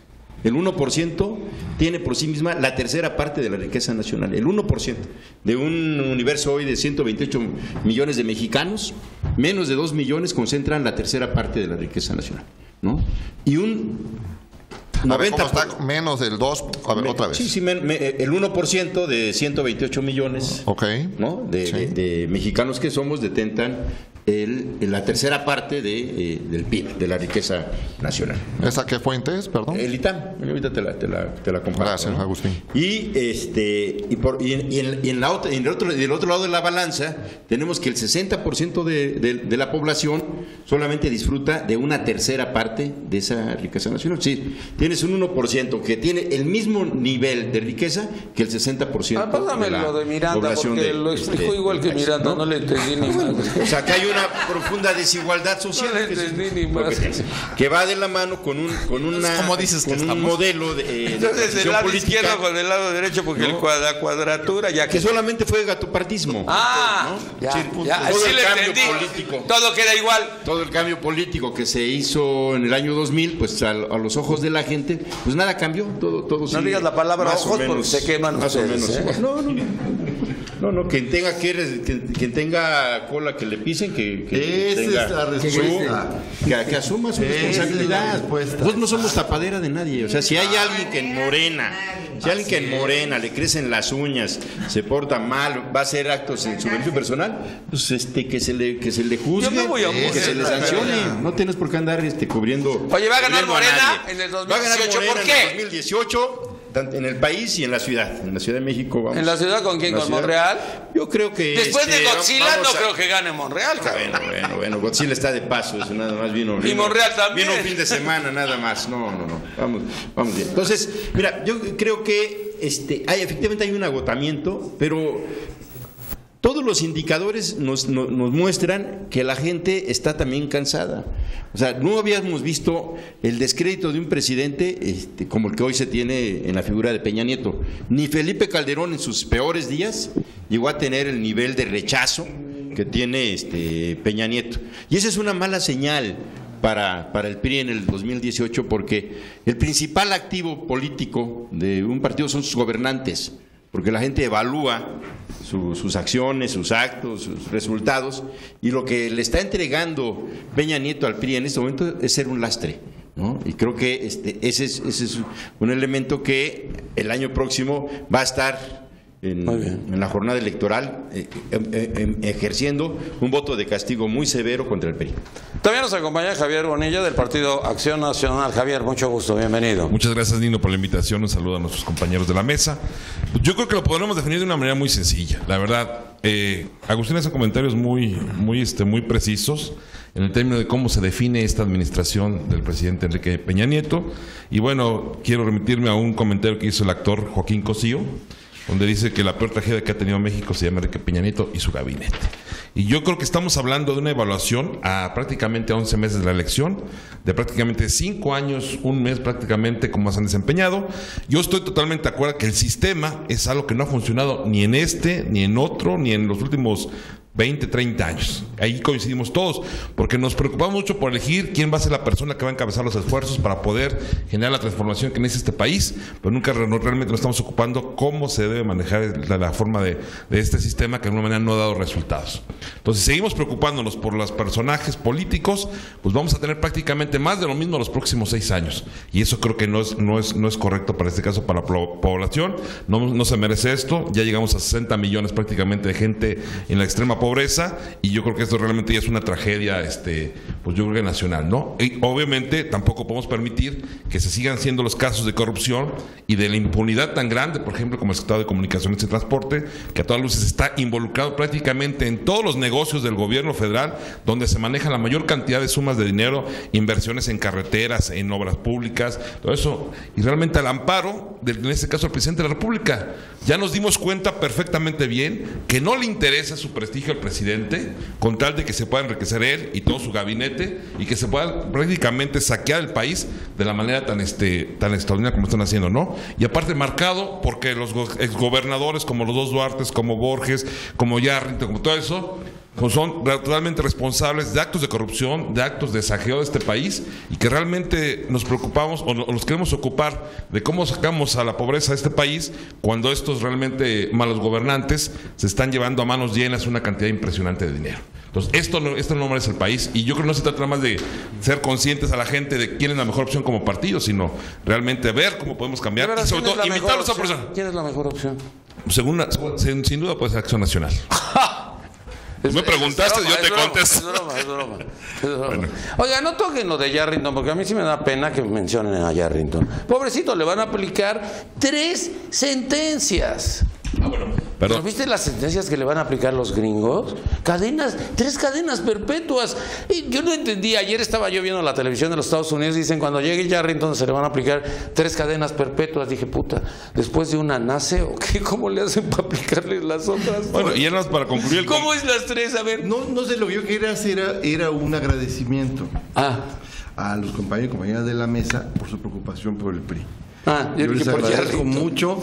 El 1% tiene por sí misma la tercera parte de la riqueza nacional. El 1% de un universo hoy de 128 millones de mexicanos, menos de 2 millones concentran la tercera parte de la riqueza nacional, ¿no? Y un 90 está menos del 2, a ver, otra vez. Sí, el 1% de 128 millones, ¿no? de mexicanos que somos detentan la tercera parte del PIB, de la riqueza nacional. ¿Esa qué fuente es, perdón? El ITAM, ahorita te la comparto. Gracias, ¿no? Agustín. Y en el otro lado de la balanza tenemos que el 60% de la población solamente disfruta de una tercera parte de esa riqueza nacional. Es decir, tienes un 1% que tiene el mismo nivel de riqueza que el 60% pásame de la lo de Miranda, población porque lo explicó igual que Miranda, no le entendí ni más. O sea, que hay una profunda desigualdad social que va de la mano con un modelo de entonces del lado izquierdo con el lado derecho, porque la cuadratura ya que solamente fue gatopartismo. ¿no? Ya, todo el cambio político, todo queda igual. Todo el cambio político que se hizo en el año 2000, pues a los ojos de la gente, pues nada cambió, todo no digas la palabra ojos porque se queman más ustedes, o menos. No, quien tenga cola que le pisen, que asuma su responsabilidad. Nosotros no somos tapadera de nadie. O sea, si hay alguien que en Morena, le crecen las uñas, se porta mal, va a hacer actos en su beneficio personal, pues que se le juzgue, que se le sancione. No tienes por qué andar cubriendo. Oye, ¿va a ganar Morena en el 2018? ¿Por qué? En el 2018. En el país y en la ciudad de México. Vamos. ¿En la ciudad con quién? ¿Con Monreal? Yo creo que después de Godzilla creo que gane Monreal. Bueno, Godzilla está de paso, eso nada más vino. Y Monreal también. Vino un fin de semana nada más. No. Vamos bien. Entonces, mira, yo creo que efectivamente hay un agotamiento, pero todos los indicadores nos muestran que la gente está también cansada. O sea, no habíamos visto el descrédito de un presidente como el que hoy se tiene en la figura de Peña Nieto. Ni Felipe Calderón en sus peores días llegó a tener el nivel de rechazo que tiene Peña Nieto. Y esa es una mala señal para el PRI en el 2018, porque el principal activo político de un partido son sus gobernantes, porque la gente evalúa sus acciones, sus actos, sus resultados, y lo que le está entregando Peña Nieto al PRI en este momento es ser un lastre, ¿no? Y creo que ese es un elemento que el año próximo va a estar en la jornada electoral ejerciendo un voto de castigo muy severo contra el PRI. También nos acompaña Javier Bonilla del Partido Acción Nacional. Javier, mucho gusto, bienvenido. Muchas gracias, Nino, por la invitación. Un saludo a nuestros compañeros de la mesa. Yo creo que lo podremos definir de una manera muy sencilla. La verdad, Agustín hace comentarios muy precisos en el término de cómo se define esta administración del presidente Enrique Peña Nieto. Y bueno, quiero remitirme a un comentario que hizo el actor Joaquín Cosío, donde dice que la peor tragedia que ha tenido México se llama Enrique Peña Nieto y su gabinete. Y yo creo que estamos hablando de una evaluación a prácticamente 11 meses de la elección, de prácticamente 5 años, un mes prácticamente como se han desempeñado. Yo estoy totalmente de acuerdo que el sistema es algo que no ha funcionado ni en ni en otro, ni en los últimos 20, 30 años. Ahí coincidimos todos, porque nos preocupamos mucho por elegir quién va a ser la persona que va a encabezar los esfuerzos para poder generar la transformación que necesita este país, pero nunca realmente nos estamos ocupando cómo se debe manejar la forma de este sistema que de alguna manera no ha dado resultados. Entonces, seguimos preocupándonos por los personajes políticos, pues vamos a tener prácticamente más de lo mismo los próximos 6 años. Y eso creo que no es correcto para este caso, para la población. No se merece esto. Ya llegamos a 60 millones prácticamente de gente en la extrema pobreza, y yo creo que esto realmente ya es una tragedia, pues yo creo que nacional, ¿no? Y obviamente tampoco podemos permitir que se sigan siendo los casos de corrupción y de la impunidad tan grande, por ejemplo, como el sector de Comunicaciones y Transporte, que a todas luces está involucrado prácticamente en todos los negocios del gobierno federal, donde se maneja la mayor cantidad de sumas de dinero, inversiones en carreteras, en obras públicas, todo eso, y realmente al amparo, en este caso, al presidente de la República. Ya nos dimos cuenta perfectamente bien que no le interesa su prestigio al presidente, con tal de que se pueda enriquecer él y todo su gabinete, y que se pueda prácticamente saquear el país de la manera tan extraordinaria como están haciendo, ¿no? Y aparte marcado porque los exgobernadores como los dos Duartes, como Borges, como Yarrington, como todo eso, pues son totalmente responsables de actos de corrupción, de actos de saqueo de este país, y que realmente nos preocupamos o nos queremos ocupar de cómo sacamos a la pobreza de este país, cuando estos realmente malos gobernantes se están llevando a manos llenas una cantidad impresionante de dinero. Entonces, esto no merece el país, y yo creo que no se trata más de ser conscientes a la gente de quién es la mejor opción como partido, sino realmente ver cómo podemos cambiar y sobre todo invitarlos a personas. ¿Quién es la mejor opción? Sin duda puede ser Acción Nacional. Me preguntaste, yo te contesto. Es broma. Bueno. Oiga, no toquen lo de Yarrington, porque a mí sí me da pena que mencionen a Yarrington. Pobrecito, le van a aplicar 3 sentencias. ¿Pero viste las sentencias que le van a aplicar los gringos? 3 cadenas perpetuas. Y yo no entendí. Ayer estaba yo viendo la televisión de los Estados Unidos, dicen cuando llegue Yarrington se le van a aplicar 3 cadenas perpetuas. Dije, puta, ¿después de una nace o qué? ¿Cómo le hacen para aplicarle las otras? Bueno, y ya nada más para concluir. ¿Cómo es las 3? A ver. No sé, lo que yo quería hacer era un agradecimiento a los compañeros y compañeras de la mesa por su preocupación por el PRI. Yo les agradezco mucho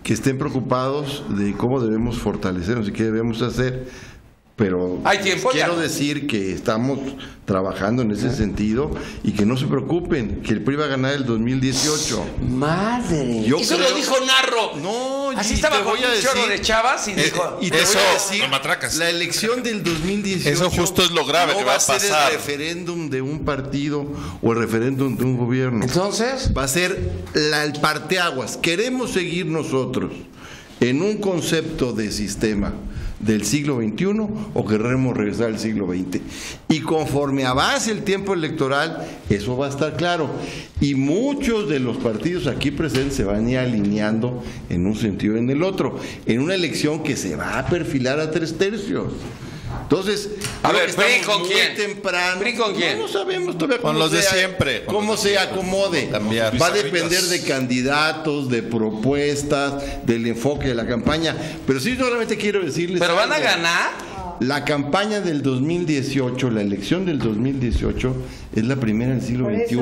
que estén preocupados de cómo debemos fortalecernos y qué debemos hacer, pero quiero decir que estamos trabajando en ese sentido y que no se preocupen, que el PRI va a ganar el 2018. Madre, eso lo dijo Narro. No, así estaba con un chorro de chavas y dijo, y te voy a decir, la elección del 2018, eso justo es lo grave que va a pasar. ser el referéndum de un partido o el referéndum de un gobierno. Entonces va a ser el parteaguas. Queremos seguir nosotros en un concepto de sistema del siglo XXI o queremos regresar al siglo XX, y conforme avance el tiempo electoral eso va a estar claro, y muchos de los partidos aquí presentes se van a ir alineando en un sentido o en el otro, en una elección que se va a perfilar a 3/3. Entonces, a ver, ¿PRI con quién? Temprano. ¿PRI con quién? No sabemos todavía con los de siempre. Cómo se acomode. Va a depender de candidatos, de propuestas, del enfoque de la campaña. Pero sí, solamente quiero decirles. ¿Pero van a ganar? La campaña del 2018, la elección del 2018, es la primera del siglo XXI,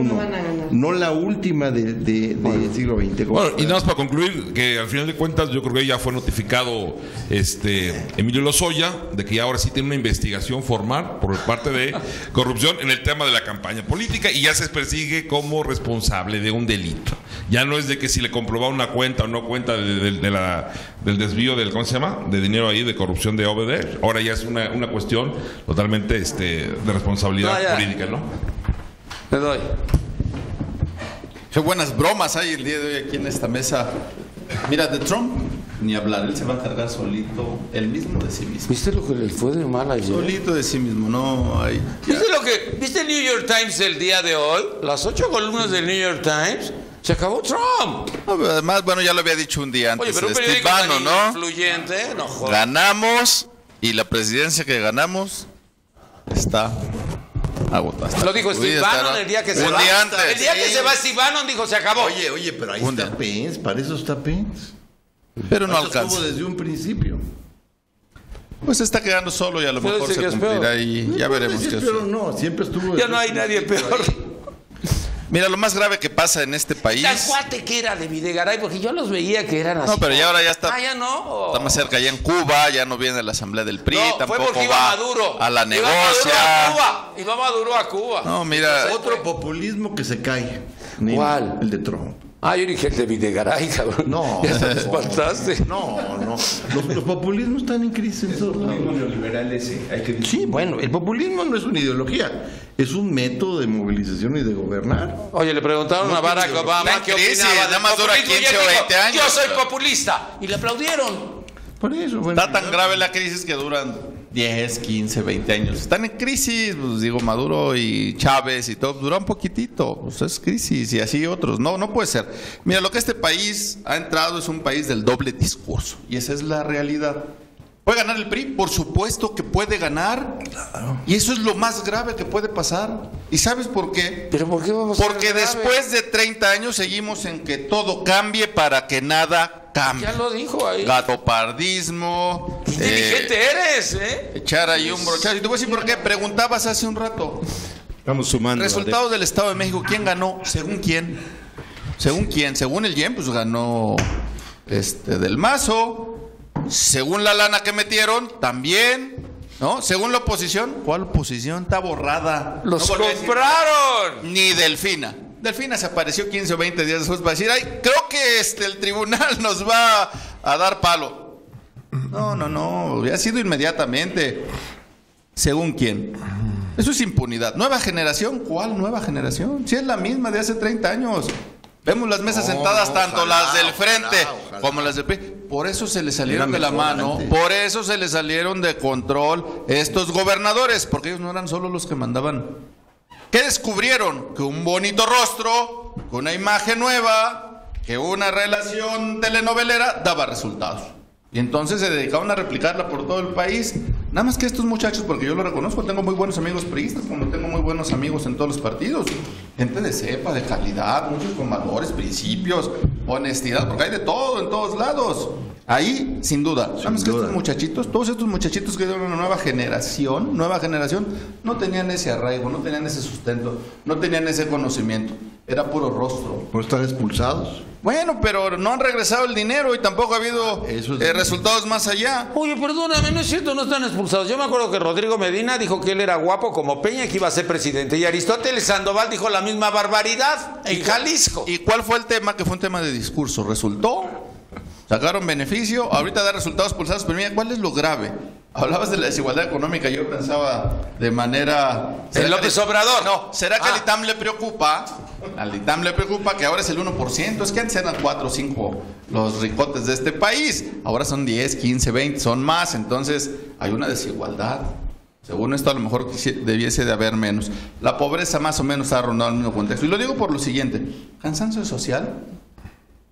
no la última del siglo XX. Bueno, y nada más para concluir, que al final de cuentas yo creo que ya fue notificado Emilio Lozoya de que ya ahora sí tiene una investigación formal por parte de corrupción en el tema de la campaña política, y ya se persigue como responsable de un delito. Ya no es de que si le comprobaba una cuenta o no cuenta del desvío del, ¿cómo se llama?, de dinero ahí, de corrupción de OBD. Ahora ya es una cuestión totalmente de responsabilidad jurídica, ¿no? Te doy. Qué buenas bromas hay el día de hoy aquí en esta mesa. Mira, de Trump ni hablar, él se va a cargar solito, él mismo de sí mismo. ¿Viste lo que le fue de mal ayer? Solito de sí mismo, no hay. ¿Viste el New York Times el día de hoy? Las 8 columnas del New York Times. Se acabó Trump. No, además, bueno, ya lo había dicho un día antes. Oye, pero un Steve Bannon, ¿no? Influyente, no jodas. Ganamos, y la presidencia que ganamos está agotada. Lo dijo Steve Bannon el día que se va. Día antes. El día que se va Steve Bannon dijo, se acabó. Oye, pero ahí está Pence, para eso está Pence. Pero no alcanza. Estuvo desde un principio. Pues se está quedando solo y a lo mejor se cumplirá y ya veremos qué Pero no, siempre estuvo. Ya no hay nadie peor. Mira, lo más grave que pasa en este país. El cuate que era de Videgaray, porque yo los veía que eran así. No, pero ya ahora ya está. Ya no. Está más cerca, ya en Cuba, ya no viene a la asamblea del PRI, no, tampoco fue porque va Maduro. A la negocia. Iba Maduro a Cuba. No, mira. Otro populismo que se cae. ¿Cuál? El de Trump. Yo dije el de Videgaray, cabrón. No. Ya te espantaste. No. Los populismos están en crisis en todos lados. Sí, bueno, el populismo no es una ideología, es un método de movilización y de gobernar. Oye, le preguntaron a Barack Obama qué opinaba. Nada más dura 15 o 20 años. Yo soy populista. Y le aplaudieron. Por eso, bueno. Está tan grave la crisis que duran 10, 15, 20 años. Están en crisis, pues digo, Maduro y Chávez y todo, dura un poquitito, pues es crisis y así otros. No puede ser. Mira, lo que este país ha entrado es un país del doble discurso y esa es la realidad. ¿Puede ganar el PRI? Por supuesto que puede ganar. Claro. Y eso es lo más grave que puede pasar. ¿Y sabes por qué? ¿Pero por qué vamos Porque después de 30 años seguimos en que todo cambie para que nada cambie. Ya lo dijo ahí. Gatopardismo. ¿Qué inteligente eres, Echar ahí un brochazo. Y te voy a decir por qué. Preguntabas hace un rato. Estamos sumando. Resultados del Estado de México. ¿Quién ganó? ¿Según quién? ¿Según quién? Según el IEM, pues ganó Del Mazo. Según la lana que metieron, también, ¿no? Según la oposición, ¿cuál oposición? Está borrada. ¡Los compraron! Ni Delfina. Delfina se apareció 15 o 20 días después para decir, ay, creo que el tribunal nos va a dar palo. No, ha sido inmediatamente. ¿Según quién? Eso es impunidad. ¿Nueva generación? ¿Cuál nueva generación? Si es la misma de hace 30 años. Vemos las mesas sentadas, tanto las del frente como las del PRI. Por eso se les salieron de la mano, por eso se les salieron de control estos gobernadores, porque ellos no eran solo los que mandaban. ¿Qué descubrieron? Que un bonito rostro, que una imagen nueva, que una relación telenovelera daba resultados. Y entonces se dedicaron a replicarla por todo el país. Nada más que estos muchachos, porque yo lo reconozco, tengo muy buenos amigos priistas, como tengo muy buenos amigos en todos los partidos. Gente de cepa, de calidad, muchos con valores, principios, honestidad, porque hay de todo en todos lados. Ahí, sin duda. Nada más que estos muchachitos, todos estos muchachitos que dieron una nueva generación, no tenían ese arraigo, no tenían ese sustento, no tenían ese conocimiento. Era puro rostro. ¿Por estar expulsados? Bueno, pero no han regresado el dinero y tampoco ha habido resultados más allá. Oye, perdóname, no es cierto, no están expulsados. Yo me acuerdo que Rodrigo Medina dijo que él era guapo como Peña y que iba a ser presidente. Y Aristóteles Sandoval dijo la misma barbaridad en Jalisco. ¿Y cuál fue el tema? Que fue un tema de discurso. ¿Resultó? ¿Sacaron beneficio? Ahorita da resultados expulsados. Pero mira, ¿cuál es lo grave? Hablabas de la desigualdad económica. Yo pensaba de manera... ¿El López Obrador? No, ¿será que al ITAM le preocupa? Al ITAM le preocupa que ahora es el 1%. Es que antes eran 4 o 5 los ricotes de este país. Ahora son 10, 15, 20, son más. Entonces hay una desigualdad. Según esto, a lo mejor debiese de haber menos. La pobreza más o menos ha rondado el mismo contexto. Y lo digo por lo siguiente. Cansancio social.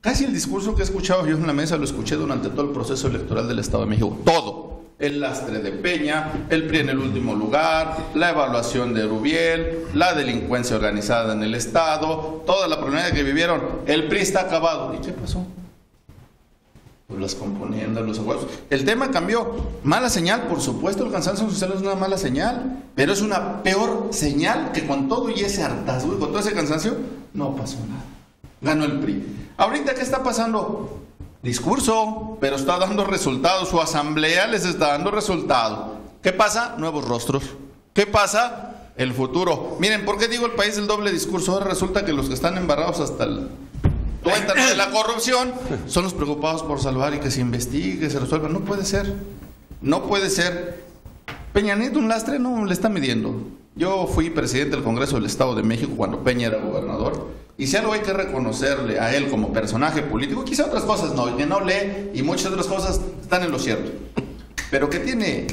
Casi el discurso que he escuchado yo en la mesa lo escuché durante todo el proceso electoral del Estado de México. Todo. El lastre de Peña, el PRI en el último lugar, la evaluación de Rubiel, la delincuencia organizada en el Estado, toda la problemática que vivieron. El PRI está acabado. ¿Y qué pasó? Pues las componendas, los acuerdos. El tema cambió. Mala señal, por supuesto, el cansancio social es una mala señal, pero es una peor señal que con todo y ese hartazgo y con todo ese cansancio, no pasó nada. Ganó el PRI. Ahorita, ¿qué está pasando? Discurso, pero está dando resultados. Su asamblea les está dando resultados. ¿Qué pasa? Nuevos rostros. ¿Qué pasa? El futuro. Miren, ¿por qué digo el país del doble discurso? Ahora resulta que los que están embarrados hasta el tuétano de la corrupción son los preocupados por salvar y que se investigue, que se resuelva. No puede ser. No puede ser. Peña Nieto, un lastre, no le está midiendo. Yo fui presidente del Congreso del Estado de México cuando Peña era gobernador. Y si algo hay que reconocerle a él como personaje político, quizá otras cosas no, que no lee y muchas otras cosas están en lo cierto, pero que tiene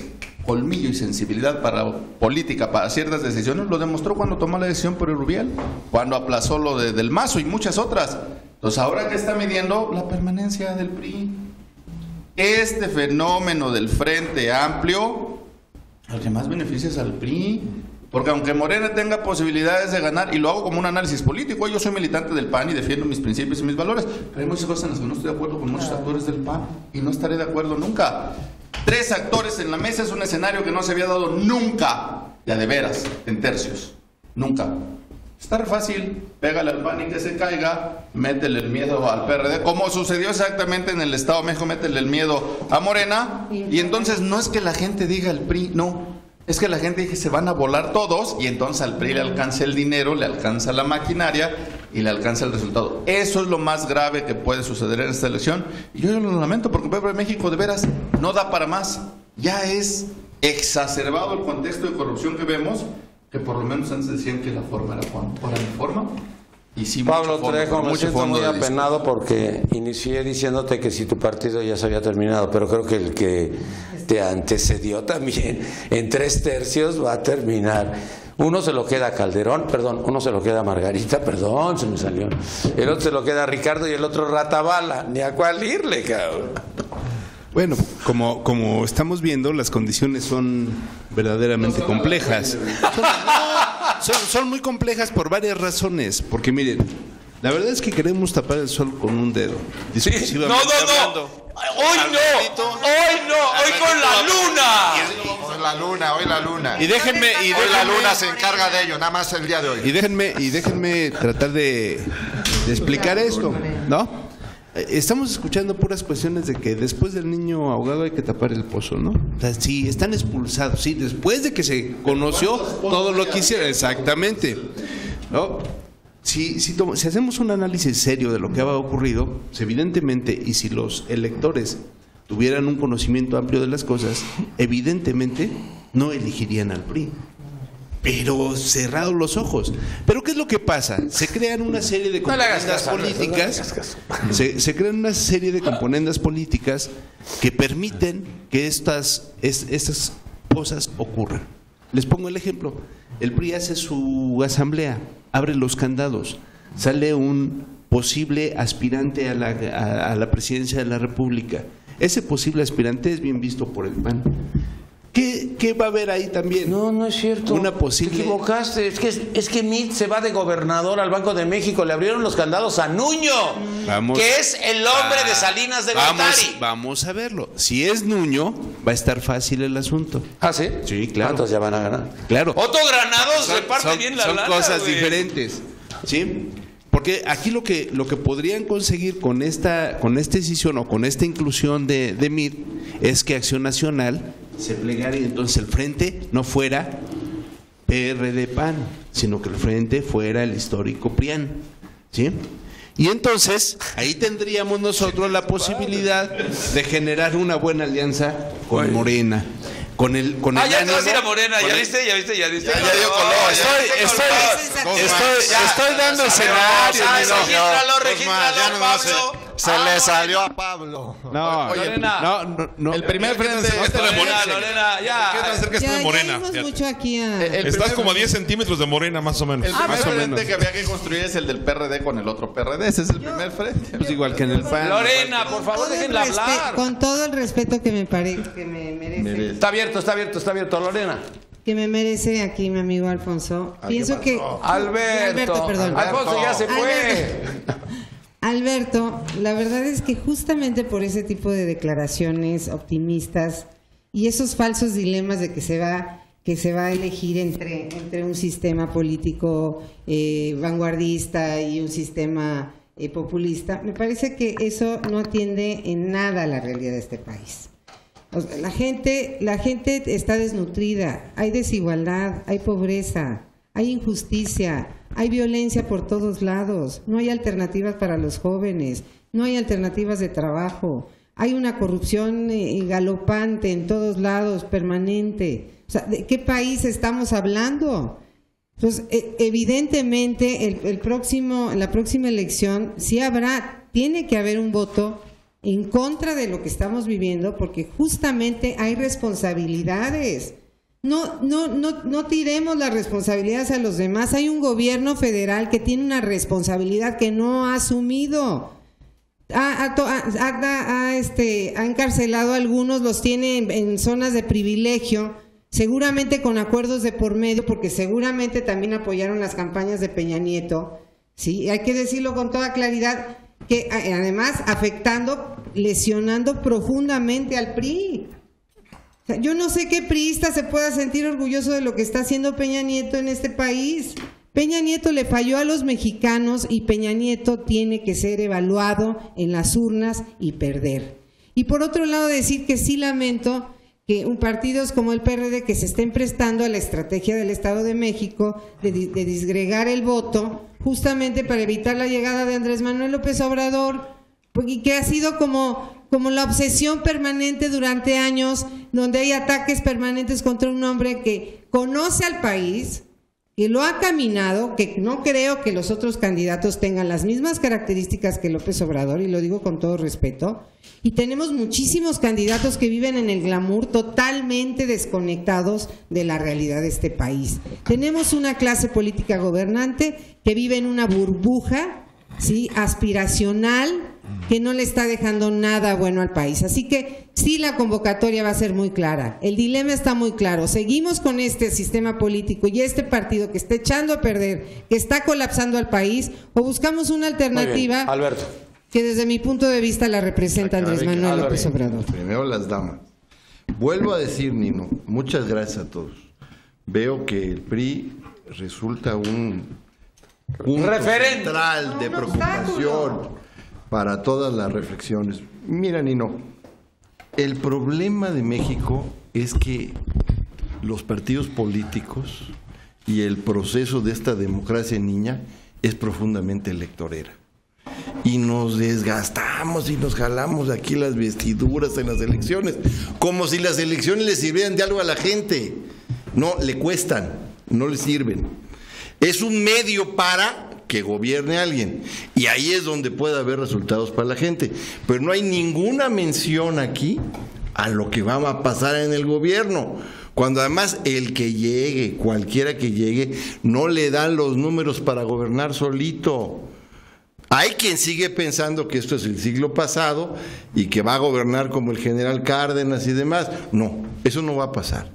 colmillo y sensibilidad para política, para ciertas decisiones, lo demostró cuando tomó la decisión por el Rubiel, cuando aplazó lo del Mazo y muchas otras. Entonces, ahora que está midiendo la permanencia del PRI, este fenómeno del Frente Amplio, al que más beneficia es al PRI. Porque aunque Morena tenga posibilidades de ganar, y lo hago como un análisis político, yo soy militante del PAN y defiendo mis principios y mis valores, pero hay muchas cosas en las que no estoy de acuerdo con muchos actores del PAN y no estaré de acuerdo nunca. 3 actores en la mesa es un escenario que no se había dado nunca, ya de veras, en tercios, nunca. Está re fácil, pégale al PAN y que se caiga, métele el miedo al PRD, como sucedió exactamente en el Estado de México, métele el miedo a Morena, y entonces no es que la gente diga el PRI, no. Es que la gente dice, se van a volar todos, y entonces al PRI le alcanza el dinero, le alcanza la maquinaria y le alcanza el resultado. Eso es lo más grave que puede suceder en esta elección. Y yo lo lamento porque el pueblo de México de veras no da para más. Ya es exacerbado el contexto de corrupción que vemos, que por lo menos antes decían que la forma era por la forma. Y sí, Pablo mucho fondo, Trejo, me mucho siento fondo muy de discusión. apenado porque inicié diciéndote que si tu partido ya se había terminado, pero creo que el que te antecedió también en 3/3 va a terminar. Uno se lo queda a Calderón, perdón, uno se lo queda a Margarita, perdón, se me salió. El otro se lo queda a Ricardo y el otro Ratabala, ni a cuál irle, cabrón. Bueno, como estamos viendo, las condiciones son verdaderamente complejas. Son muy complejas por varias razones. Porque miren, la verdad es que queremos tapar el sol con un dedo. Sí. No, no, no. Hoy no. Hoy no. Hoy con la luna. Hoy la luna. Y déjenme, Hoy la luna se encarga de ello, nada más el día de hoy. Y déjenme tratar de explicar esto, ¿no? Estamos escuchando puras cuestiones de que después del niño ahogado hay que tapar el pozo, ¿no? O sea, sí, están expulsados, sí, después de que se conoció todo lo que hicieron, exactamente, ¿no? Si hacemos un análisis serio de lo que ha ocurrido, pues evidentemente, y si los electores tuvieran un conocimiento amplio de las cosas, evidentemente no elegirían al PRI. Pero cerrados los ojos. ¿Pero qué es lo que pasa? Se crean una serie de componendas políticas. Se crean una serie de componendas políticas que permiten que estas cosas ocurran. Les pongo el ejemplo. El PRI hace su asamblea, abre los candados, sale un posible aspirante a la presidencia de la República. Ese posible aspirante es bien visto por el PAN. ¿Qué va a haber ahí también? No, no es cierto. Una posible... Te equivocaste. Es que Mitt se va de gobernador al Banco de México. Le abrieron los candados a Nuño, que es el hombre de Salinas de Gortari. Vamos a verlo. Si es Nuño, va a estar fácil el asunto. ¿Ah, sí? Sí, claro. ¿Cuántos ya van a ganar? Claro. Otto Granados reparte bien la lana, son cosas güey. diferentes. ¿Sí? Porque aquí lo que podrían conseguir con esta decisión o con esta inclusión de Mitt es que Acción Nacional se plegara y entonces el frente no fuera PRD-PAN, sino que el frente fuera el histórico PRIAN, ¿sí? Y entonces ahí tendríamos nosotros la posibilidad de generar una buena alianza con Morena. Con el ya te vas a ir a Morena, ¿ya viste? Ya dio color. Estoy dando escenario. Regístralo, Pablo. Se le salió a Pablo. No, No. El primer frente Lorena, ya. ¿Qué tan cerca está de Morena? Ya Fíjate. mucho aquí Estás como a 10 centímetros de Morena, más o menos. El primer más o frente menos. que había que construir es el del PRD con el otro PRD. Ese es el primer frente. Pues igual que en el PAN. Lorena, por favor, déjenla hablar. Con todo el respeto que me merece. Está abierto, Lorena. Que me merece aquí mi amigo Alfonso. Pienso que... Alberto, perdón. Alfonso ya se fue. Alberto, la verdad es que justamente por ese tipo de declaraciones optimistas y esos falsos dilemas de que se va a elegir entre un sistema político vanguardista y un sistema populista, me parece que eso no atiende en nada a la realidad de este país. O sea, la gente está desnutrida, hay desigualdad, hay pobreza, hay injusticia, hay violencia por todos lados, no hay alternativas para los jóvenes, no hay alternativas de trabajo, hay una corrupción galopante en todos lados, permanente. O sea, ¿de qué país estamos hablando? Entonces, evidentemente, la próxima elección tiene que haber un voto en contra de lo que estamos viviendo, porque justamente hay responsabilidades. No tiremos las responsabilidades a los demás. Hay un gobierno federal que tiene una responsabilidad que no ha asumido. Ha encarcelado a algunos, los tiene en zonas de privilegio, seguramente con acuerdos de por medio, porque seguramente también apoyaron las campañas de Peña Nieto. Sí, hay que decirlo con toda claridad, que además lesionando profundamente al PRI. O sea, yo no sé qué priista se pueda sentir orgulloso de lo que está haciendo Peña Nieto en este país. Peña Nieto le falló a los mexicanos y Peña Nieto tiene que ser evaluado en las urnas y perder. Y por otro lado decir que sí lamento que partidos como el PRD que se estén prestando a la estrategia del Estado de México de disgregar el voto justamente para evitar la llegada de Andrés Manuel López Obrador, porque que ha sido como la obsesión permanente durante años, donde hay ataques permanentes contra un hombre que conoce al país, que lo ha caminado, que no creo que los otros candidatos tengan las mismas características que López Obrador, y lo digo con todo respeto, y tenemos muchísimos candidatos que viven en el glamour totalmente desconectados de la realidad de este país. Tenemos una clase política gobernante que vive en una burbuja, ¿sí?, aspiracional, que no le está dejando nada bueno al país. Así que sí, la convocatoria va a ser muy clara. El dilema está muy claro. Seguimos con este sistema político y este partido que está echando a perder, que está colapsando al país, o buscamos una alternativa, Alberto, que desde mi punto de vista la representa Andrés Manuel López Obrador. Primero las damas. Vuelvo a decir, Nino, muchas gracias a todos. Veo que el PRI resulta un punto referente central de preocupación para todas las reflexiones. Mira, Nino, el problema de México es que los partidos políticos y el proceso de esta democracia niña es profundamente electorera. Y nos desgastamos y nos jalamos aquí las vestiduras en las elecciones, como si las elecciones le sirvieran de algo a la gente. No, le cuestan, no le sirven. Es un medio para que gobierne alguien, y ahí es donde puede haber resultados para la gente, pero no hay ninguna mención aquí a lo que va a pasar en el gobierno, cuando además el que llegue, cualquiera que llegue, no le dan los números para gobernar solito. Hay quien sigue pensando que esto es el siglo pasado y que va a gobernar como el general Cárdenas y demás. No, eso no va a pasar.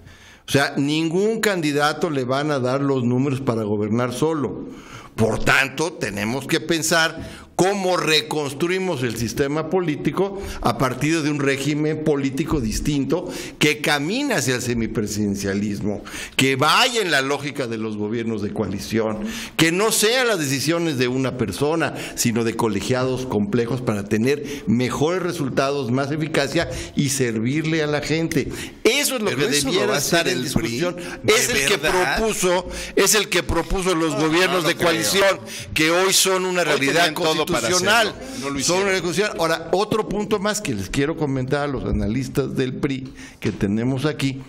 O sea, ningún candidato le van a dar los números para gobernar solo. Por tanto, tenemos que pensar cómo reconstruimos el sistema político a partir de un régimen político distinto que camina hacia el semipresidencialismo, que vaya en la lógica de los gobiernos de coalición, que no sean las decisiones de una persona, sino de colegiados complejos para tener mejores resultados, más eficacia y servirle a la gente. Eso es lo que debiera estar en discusión. Es el que propuso los gobiernos de coalición, que hoy son una realidad constitucional. Son una discusión. Ahora, otro punto más que les quiero comentar a los analistas del PRI que tenemos aquí: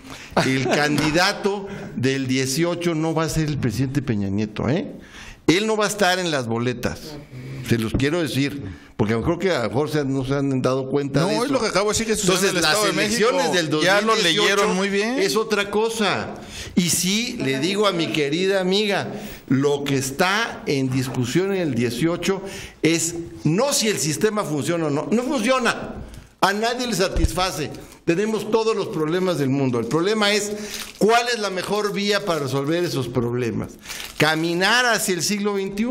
el candidato del 18 no va a ser el presidente Peña Nieto, ¿eh? Él no va a estar en las boletas, se los quiero decir, porque creo que a lo mejor no se han dado cuenta de eso. No, es lo que acabo de decir que sucede en el Estado de México. Del 2018 ya lo leyeron muy bien. Es otra cosa. Y sí, le digo a mi querida amiga, lo que está en discusión en el 18 es no si el sistema funciona o no. No funciona. A nadie le satisface. Tenemos todos los problemas del mundo. El problema es cuál es la mejor vía para resolver esos problemas. ¿Caminar hacia el siglo XXI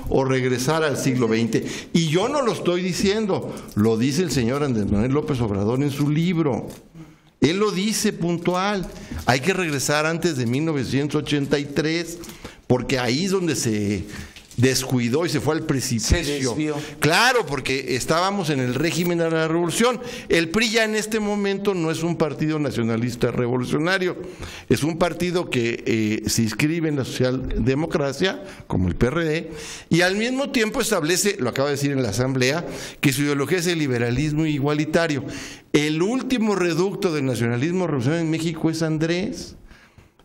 o regresar al siglo XX? Y yo no lo estoy diciendo, lo dice el señor Andrés Manuel López Obrador en su libro. Él lo dice puntual. Hay que regresar antes de 1983, porque ahí es donde se descuidó y se fue al precipicio. Se desvió. Claro, porque estábamos en el régimen de la revolución. El PRI ya en este momento no es un partido nacionalista revolucionario, es un partido que se inscribe en la socialdemocracia, como el PRD, y al mismo tiempo establece, lo acaba de decir en la asamblea, que su ideología es el liberalismo igualitario. El último reducto del nacionalismo revolucionario en México es Andrés.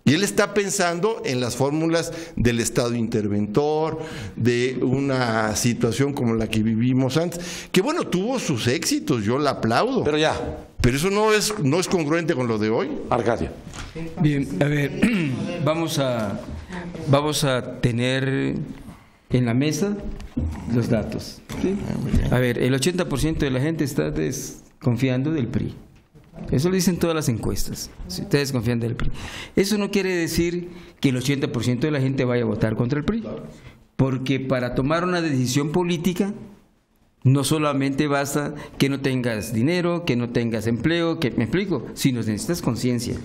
Y él está pensando en las fórmulas del Estado interventor, de una situación como la que vivimos antes, que bueno, tuvo sus éxitos, yo la aplaudo. Pero ya. Pero eso no es congruente con lo de hoy. Arcadio. Bien, a ver, vamos a tener en la mesa los datos, ¿sí? A ver, el 80% de la gente está desconfiando del PRI. Eso lo dicen todas las encuestas. Si ustedes confían del PRI. Eso no quiere decir que el 80% de la gente vaya a votar contra el PRI. Porque para tomar una decisión política no solamente basta que no tengas dinero, que no tengas empleo, que me explico, sino necesitas conciencia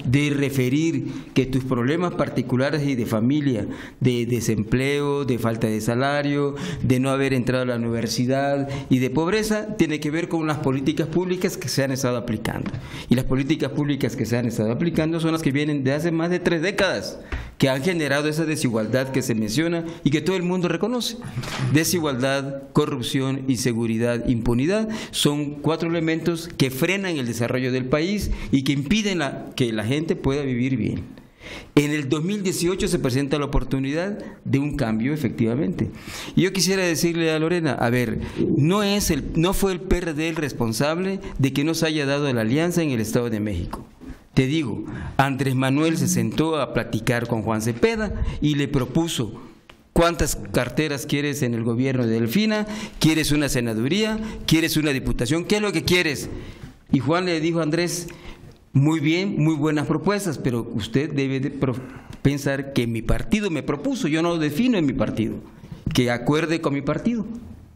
de referir que tus problemas particulares y de familia, de desempleo, de falta de salario, de no haber entrado a la universidad y de pobreza, tiene que ver con las políticas públicas que se han estado aplicando. Y las políticas públicas que se han estado aplicando son las que vienen de hace más de 3 décadas, que han generado esa desigualdad que se menciona y que todo el mundo reconoce. Desigualdad, corrupción, inseguridad, impunidad son 4 elementos que frenan el desarrollo del país y que impiden que la gente pueda vivir bien. En el 2018 se presenta la oportunidad de un cambio, efectivamente. Y yo quisiera decirle a Lorena, a ver, no fue el PRD el responsable de que no se haya dado la alianza en el Estado de México. Te digo, Andrés Manuel se sentó a platicar con Juan Cepeda y le propuso: ¿cuántas carteras quieres en el gobierno de Delfina? ¿Quieres una senaduría? ¿Quieres una diputación? ¿Qué es lo que quieres? Y Juan le dijo a Andrés: muy bien, muy buenas propuestas, pero usted debe de pensar que mi partido me propuso, yo no defino en mi partido, que acuerde con mi partido,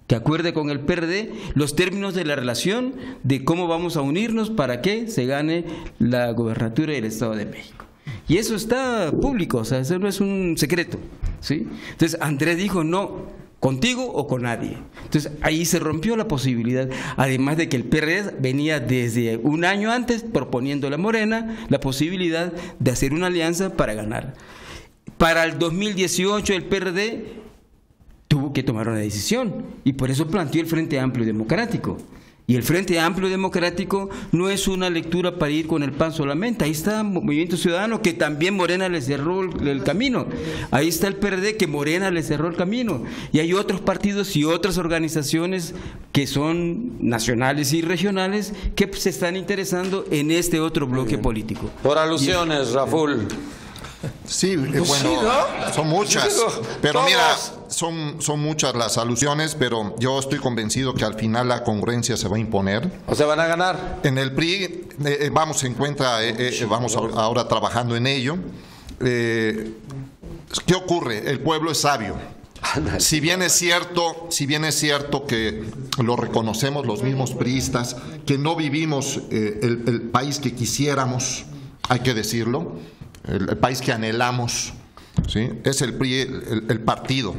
que acuerde con el PRD los términos de la relación de cómo vamos a unirnos para que se gane la gobernatura del Estado de México. Y eso está público, o sea, eso no es un secreto, ¿sí? Entonces Andrés dijo: no, contigo o con nadie. Entonces ahí se rompió la posibilidad, además de que el PRD venía desde un año antes proponiendo a la Morena la posibilidad de hacer una alianza para ganar. Para el 2018 el PRD tuvo que tomar una decisión y por eso planteó el Frente Amplio Democrático. Y el Frente Amplio Democrático no es una lectura para ir con el PAN solamente. Ahí está Movimiento Ciudadano, que también Morena le cerró el camino. Ahí está el PRD, que Morena le cerró el camino. Y hay otros partidos y otras organizaciones que son nacionales y regionales que se están interesando en este otro bloque político. Por alusiones, Raful. Sí, bueno, son muchas, pero mira, son muchas las alusiones, pero yo estoy convencido que al final la congruencia se va a imponer. ¿O se van a ganar? En el PRI vamos ahora trabajando en ello. ¿Qué ocurre? El pueblo es sabio. Si bien es cierto que lo reconocemos los mismos priistas, que no vivimos el país que quisiéramos, hay que decirlo, el país que anhelamos, ¿sí? Es el PRI, el partido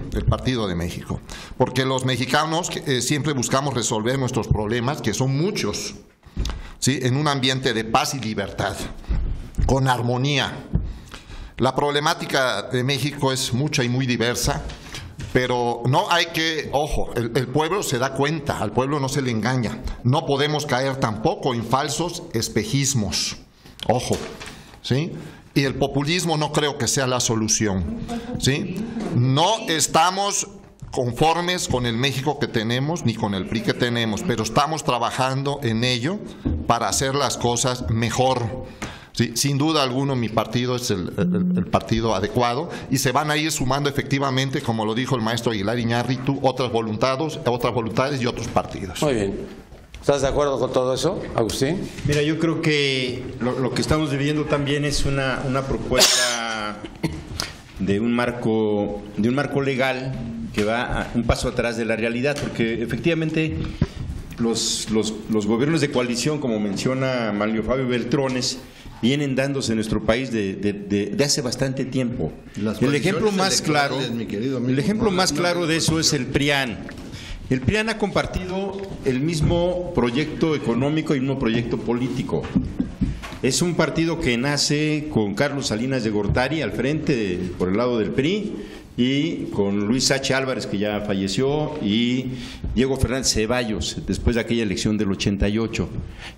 de México. Porque los mexicanos siempre buscamos resolver nuestros problemas, que son muchos, ¿sí? En un ambiente de paz y libertad, con armonía. La problemática de México es mucha y muy diversa, pero no hay que, ojo, el pueblo se da cuenta, al pueblo no se le engaña. No podemos caer tampoco en falsos espejismos, ojo, ¿sí? Y el populismo no creo que sea la solución, ¿sí? No estamos conformes con el México que tenemos, ni con el PRI que tenemos, pero estamos trabajando en ello para hacer las cosas mejor. Sí, sin duda alguna mi partido es el partido adecuado y se van a ir sumando efectivamente, como lo dijo el maestro Aguilar Iñárritu, otras voluntades y otros partidos. Muy bien. ¿Estás de acuerdo con todo eso, Agustín? Mira, yo creo que lo que estamos viviendo también es una propuesta de un marco legal que va un paso atrás de la realidad, porque efectivamente los gobiernos de coalición, como menciona Manlio Fabio Beltrones, vienen dándose en nuestro país de hace bastante tiempo. El ejemplo más claro de eso es el PRIAN. El PRIAN ha compartido el mismo proyecto económico y el mismo proyecto político. Es un partido que nace con Carlos Salinas de Gortari al frente por el lado del PRI y con Luis H. Álvarez, que ya falleció, y Diego Fernández Ceballos, después de aquella elección del 88.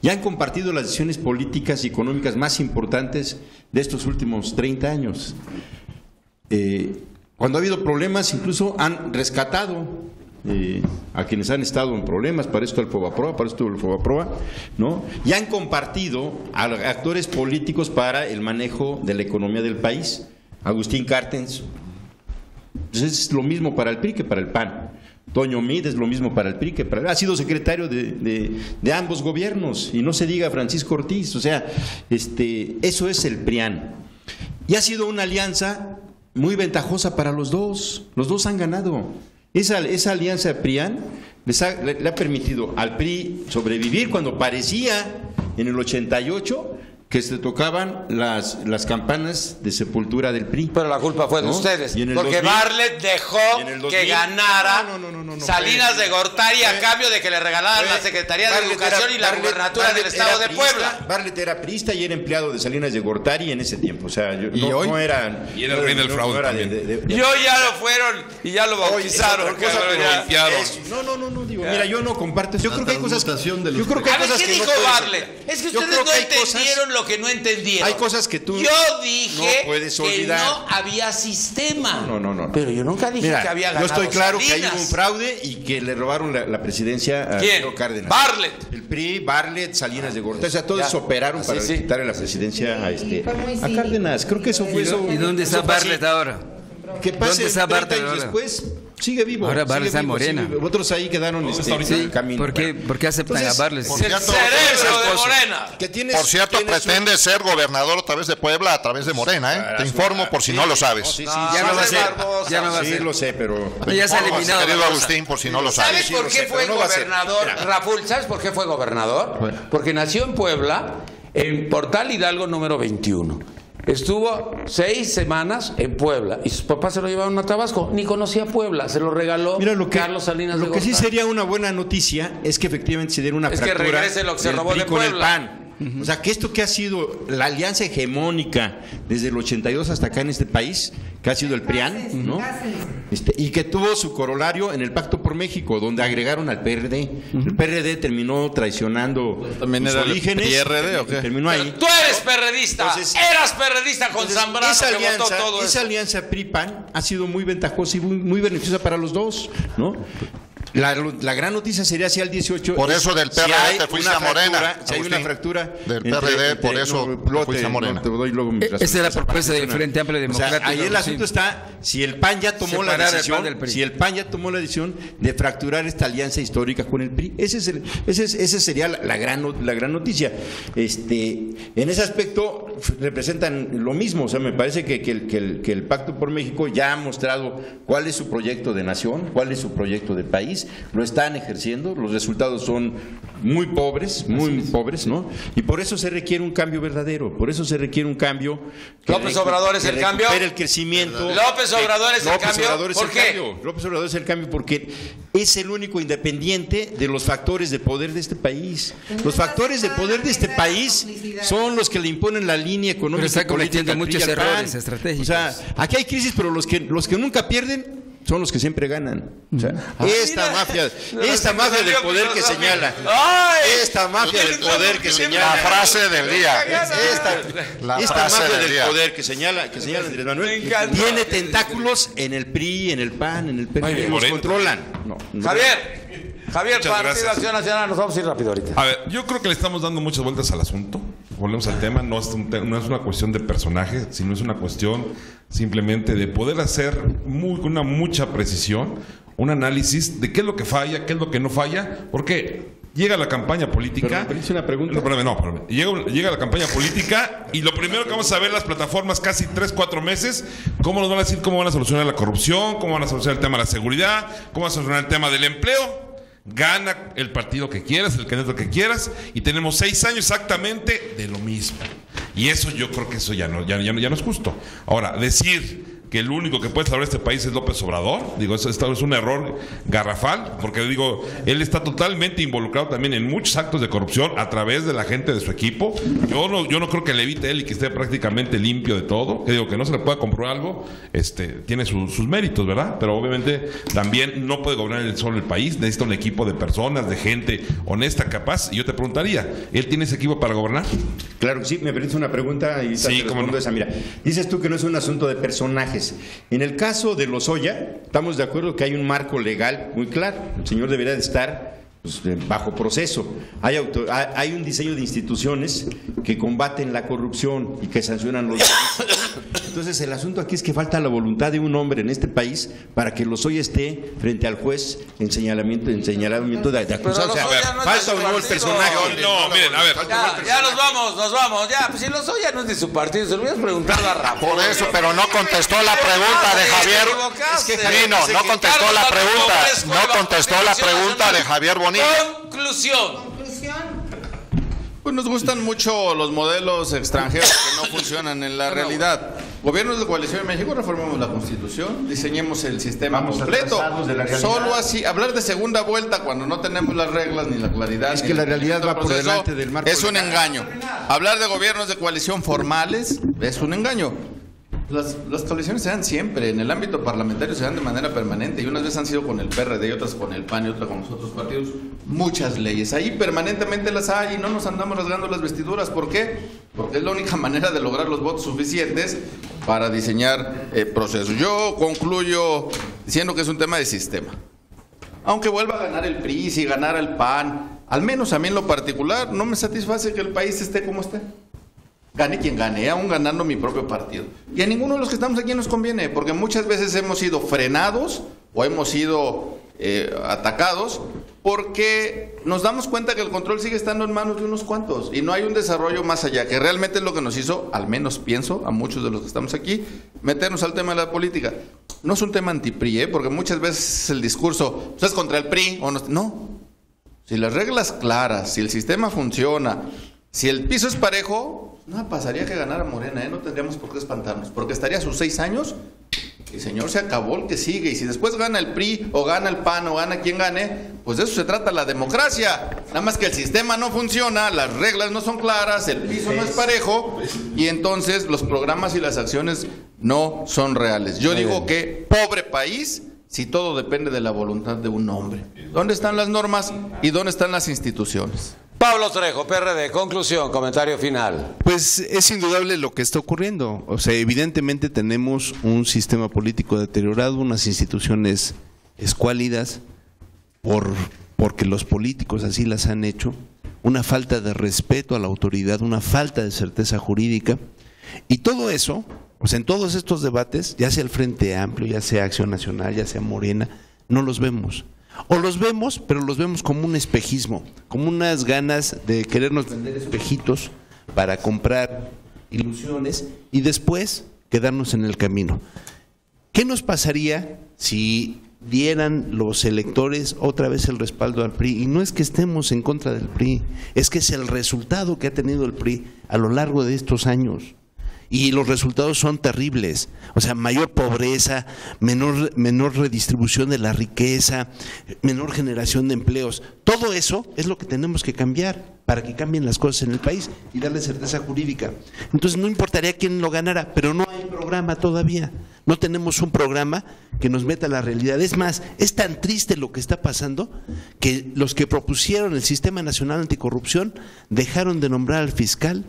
Ya han compartido las decisiones políticas y económicas más importantes de estos últimos 30 años. Cuando ha habido problemas, incluso han rescatado a quienes han estado en problemas, para esto el Fobaproa, ¿no? Y han compartido a actores políticos para el manejo de la economía del país. Agustín Carstens, pues es lo mismo para el PRI que para el PAN. Toño Meade es lo mismo para el PRI que para el PAN. Ha sido secretario de ambos gobiernos, y no se diga Francisco Ortiz. O sea, eso es el PRIAN. Y ha sido una alianza muy ventajosa para los dos. Los dos han ganado. Esa alianza PRIAN le ha permitido al PRI sobrevivir cuando parecía en el 88 que se tocaban las campanas de sepultura del PRI. Pero la culpa fue de ustedes, porque Bartlett dejó que ganara Salinas de Gortari a cambio de que le regalaran la Secretaría de Educación y la gubernatura del Estado de Puebla. Bartlett era priista y era empleado de Salinas de Gortari en ese tiempo. O sea, no era... Y era el rey del fraude también. Yo ya lo fueron y ya lo bautizaron. No, digo, mira, yo no comparto. Yo creo que hay cosas. Yo creo que A hay ver, cosas ¿qué que no dijo puedes Bartlett? hacer. Es que Yo ustedes creo no hay entendieron lo que no entendieron. Hay cosas que tú Yo dije no puedes que olvidar. no había sistema. No. Pero yo nunca dije Mira, que había yo ganado estoy claro que hay Salinas. un fraude y que le robaron la presidencia a ¿Quién? Leo Cárdenas. Bartlett. El PRI, Bartlett, Salinas de Gortari. O sea, todos Ya. operaron para Sí. quitarle la presidencia a Cárdenas. Creo que eso fue eso. ¿Y dónde está eso fue así. Bartlett ahora? Que pase ¿Dónde está 30 Bartlett años ahora? después, sigue vivo. Ahora sigue Bartlett está en vivo, Morena. sigue vivo. Otros ahí quedaron en el camino. ¿Por qué aceptan Entonces, a Bartlett? por El cierto, cerebro de Morena. Que tienes, Por cierto, tienes pretende ser gobernador otra vez de Puebla a través de Morena, ¿eh? Te informo por si no lo sabes. Sí, ya no va a ser. Ya no va a Sí, ser. lo sé, pero. Ya se ha eliminado. Querido Barbosa. Agustín, por si no lo ¿Sabes sabes. Sí, por lo qué sé, fue pero no va a ser. gobernador? Mira. Raful, ¿sabes por qué fue gobernador? Porque nació en Puebla, en Portal Hidalgo número 21. Estuvo 6 semanas en Puebla y sus papás se lo llevaron a Tabasco. Ni conocía Puebla, se lo regaló Mira, Carlos Salinas de lo que sí Gortari. sería una buena noticia es que efectivamente se diera una Es que fractura regrese lo que se del robó PRI de con el Puebla. PAN. O sea, que esto que ha sido la alianza hegemónica desde el 82 hasta acá en este país, que ha sido el PRIAN, ¿no? Y que tuvo su corolario en el Pacto por México, donde agregaron al PRD. El PRD terminó traicionando ¿También sus era el orígenes. PRD o qué? Terminó ahí. Tú eres perredista, Entonces- eras perredista con Entonces, Zambrano esa que alianza, votó todo esa eso. alianza PRI-PAN ha sido muy ventajosa y muy beneficiosa para los dos, ¿no? La gran noticia sería si al 18. Por eso del PRD hay te fuiste una a Morena, fractura, si hay una Agustín. fractura. Del PRD, por eso te fuiste a Morena. Te doy luego mi razón. Esa es la propuesta del Frente Amplio Democrático. O sea, ahí el asunto está, si el PAN ya tomó la Separar al decisión, PAN del PRI. si el PAN ya tomó la decisión de fracturar esta alianza histórica con el PRI, ese sería la gran noticia. En ese aspecto representan lo mismo, o sea, me parece que el Pacto por México ya ha mostrado cuál es su proyecto de nación, cuál es su proyecto de país, lo están ejerciendo, los resultados son muy pobres, ¿no? Y por eso se requiere un cambio verdadero, por eso se requiere un cambio. ¿López Obrador es el cambio? El crecimiento. ¿López Obrador es el López cambio? Obrador es ¿Por el qué? cambio. López Obrador es el cambio porque es el único independiente de los factores de poder de este país. Los factores de poder de este país son los que le imponen la línea económica. Pero está y política cometiendo al PRI muchos y al PAN. errores estratégicos. O sea, aquí hay crisis, pero los que nunca pierden son los que siempre ganan. O sea, esta mafia del poder que señala. Esta mafia del poder que señala. La frase del día. La Esta frase mafia del del día. poder que señala Andrés Manuel Me encantó. tiene tentáculos en el PRI, en el PAN, en el PRD. Los Morena. controlan. Javier, Muchas Partido gracias. Acción Nacional, nos vamos a ir rápido ahorita. A ver, yo creo que le estamos dando muchas vueltas al asunto. Volvemos al tema, no es una cuestión de personaje, sino es una cuestión simplemente de poder hacer con una mucha precisión un análisis de qué es lo que falla, qué es lo que no falla, porque llega la campaña política. Pero hice una pregunta. No, espérame. Llega la campaña política y lo primero que vamos a ver las plataformas casi 3-4 meses, cómo nos van a decir cómo van a solucionar la corrupción, cómo van a solucionar el tema de la seguridad, cómo van a solucionar el tema del empleo. Gana el partido que quieras, el candidato que quieras, y tenemos 6 años exactamente de lo mismo. Y eso yo creo que eso ya no es justo. Ahora, decir que el único que puede salvar este país es López Obrador, digo, eso es un error garrafal, porque digo, él está totalmente involucrado también en muchos actos de corrupción a través de la gente de su equipo. Yo no creo que le evite él y que esté prácticamente limpio de todo, que digo, que no se le pueda comprobar algo, tiene sus méritos, ¿verdad? Pero obviamente también no puede gobernar él solo el país, necesita un equipo de personas, de gente honesta, capaz, y yo te preguntaría, ¿él tiene ese equipo para gobernar? Claro que sí, me permites una pregunta y Sí, te cómo respondo no. esa. Mira, dices tú que no es un asunto de personajes. En el caso de Lozoya, estamos de acuerdo que hay un marco legal muy claro. El señor debería de estar bajo proceso. Hay un diseño de instituciones que combaten la corrupción y que sancionan los delitos. Entonces el asunto aquí es que falta la voluntad de un hombre en este país para que Lozoya esté frente al juez en señalamiento de acusado. O sea, Lozoya no es de falta su un nuevo partido. personaje. No, miren, a ver. Ya nos vamos. Ya, pues si Lozoya no es de su partido, se lo hubieras preguntado a Rafa. Por eso, pero no contestó la pregunta de Javier. No contestó la pregunta. No contestó la pregunta de Javier Bonilla. Conclusión. Pues nos gustan mucho los modelos extranjeros que no funcionan en la realidad. Gobiernos de coalición en México, reformemos la Constitución, diseñemos el sistema completo. Solo así, hablar de segunda vuelta cuando no tenemos las reglas ni la claridad. Es ni que la el realidad va por proceso, delante del marco es un legal. engaño. Hablar de gobiernos de coalición formales es un engaño. Las coaliciones se dan siempre, en el ámbito parlamentario se dan de manera permanente, y unas veces han sido con el PRD y otras con el PAN y otras con los otros partidos. Muchas leyes, ahí permanentemente las hay y no nos andamos rasgando las vestiduras. ¿Por qué? Porque es la única manera de lograr los votos suficientes para diseñar procesos. Yo concluyo diciendo que es un tema de sistema. Aunque vuelva a ganar el PRI, si ganara el PAN, al menos a mí en lo particular no me satisface que el país esté como esté. Gane quien gane, aún ganando mi propio partido. Y a ninguno de los que estamos aquí nos conviene, porque muchas veces hemos sido frenados o hemos sido atacados porque nos damos cuenta que el control sigue estando en manos de unos cuantos y no hay un desarrollo más allá, que realmente es lo que nos hizo, al menos pienso, a muchos de los que estamos aquí, meternos al tema de la política. No es un tema anti-PRI, porque muchas veces el discurso, ¿usted es contra el PRI? O no. Si las reglas claras, si el sistema funciona, si el piso es parejo, no pasaría que ganara Morena, no tendríamos por qué espantarnos, porque estaría a sus 6 años y señor, se acabó el que sigue, y si después gana el PRI o gana el PAN o gana quien gane, pues de eso se trata la democracia. Nada más que el sistema no funciona, las reglas no son claras, el piso no es parejo y entonces los programas y las acciones no son reales. Yo digo que pobre país si todo depende de la voluntad de un hombre. ¿Dónde están las normas y dónde están las instituciones? Pablo Trejo, PRD, conclusión, comentario final. Pues es indudable lo que está ocurriendo. O sea, evidentemente tenemos un sistema político deteriorado, unas instituciones escuálidas, porque los políticos así las han hecho, una falta de respeto a la autoridad, una falta de certeza jurídica, y todo eso, o sea, en todos estos debates, ya sea el Frente Amplio, ya sea Acción Nacional, ya sea Morena, no los vemos. O los vemos, pero los vemos como un espejismo, como unas ganas de querernos vender espejitos para comprar ilusiones y después quedarnos en el camino. ¿Qué nos pasaría si dieran los electores otra vez el respaldo al PRI? Y no es que estemos en contra del PRI, es que es el resultado que ha tenido el PRI a lo largo de estos años. Y los resultados son terribles, o sea, mayor pobreza, menor redistribución de la riqueza, menor generación de empleos. Todo eso es lo que tenemos que cambiar para que cambien las cosas en el país y darle certeza jurídica. Entonces no importaría quién lo ganara, pero no hay programa todavía. No tenemos un programa que nos meta a la realidad. Es más, es tan triste lo que está pasando que los que propusieron el Sistema Nacional Anticorrupción dejaron de nombrar al fiscal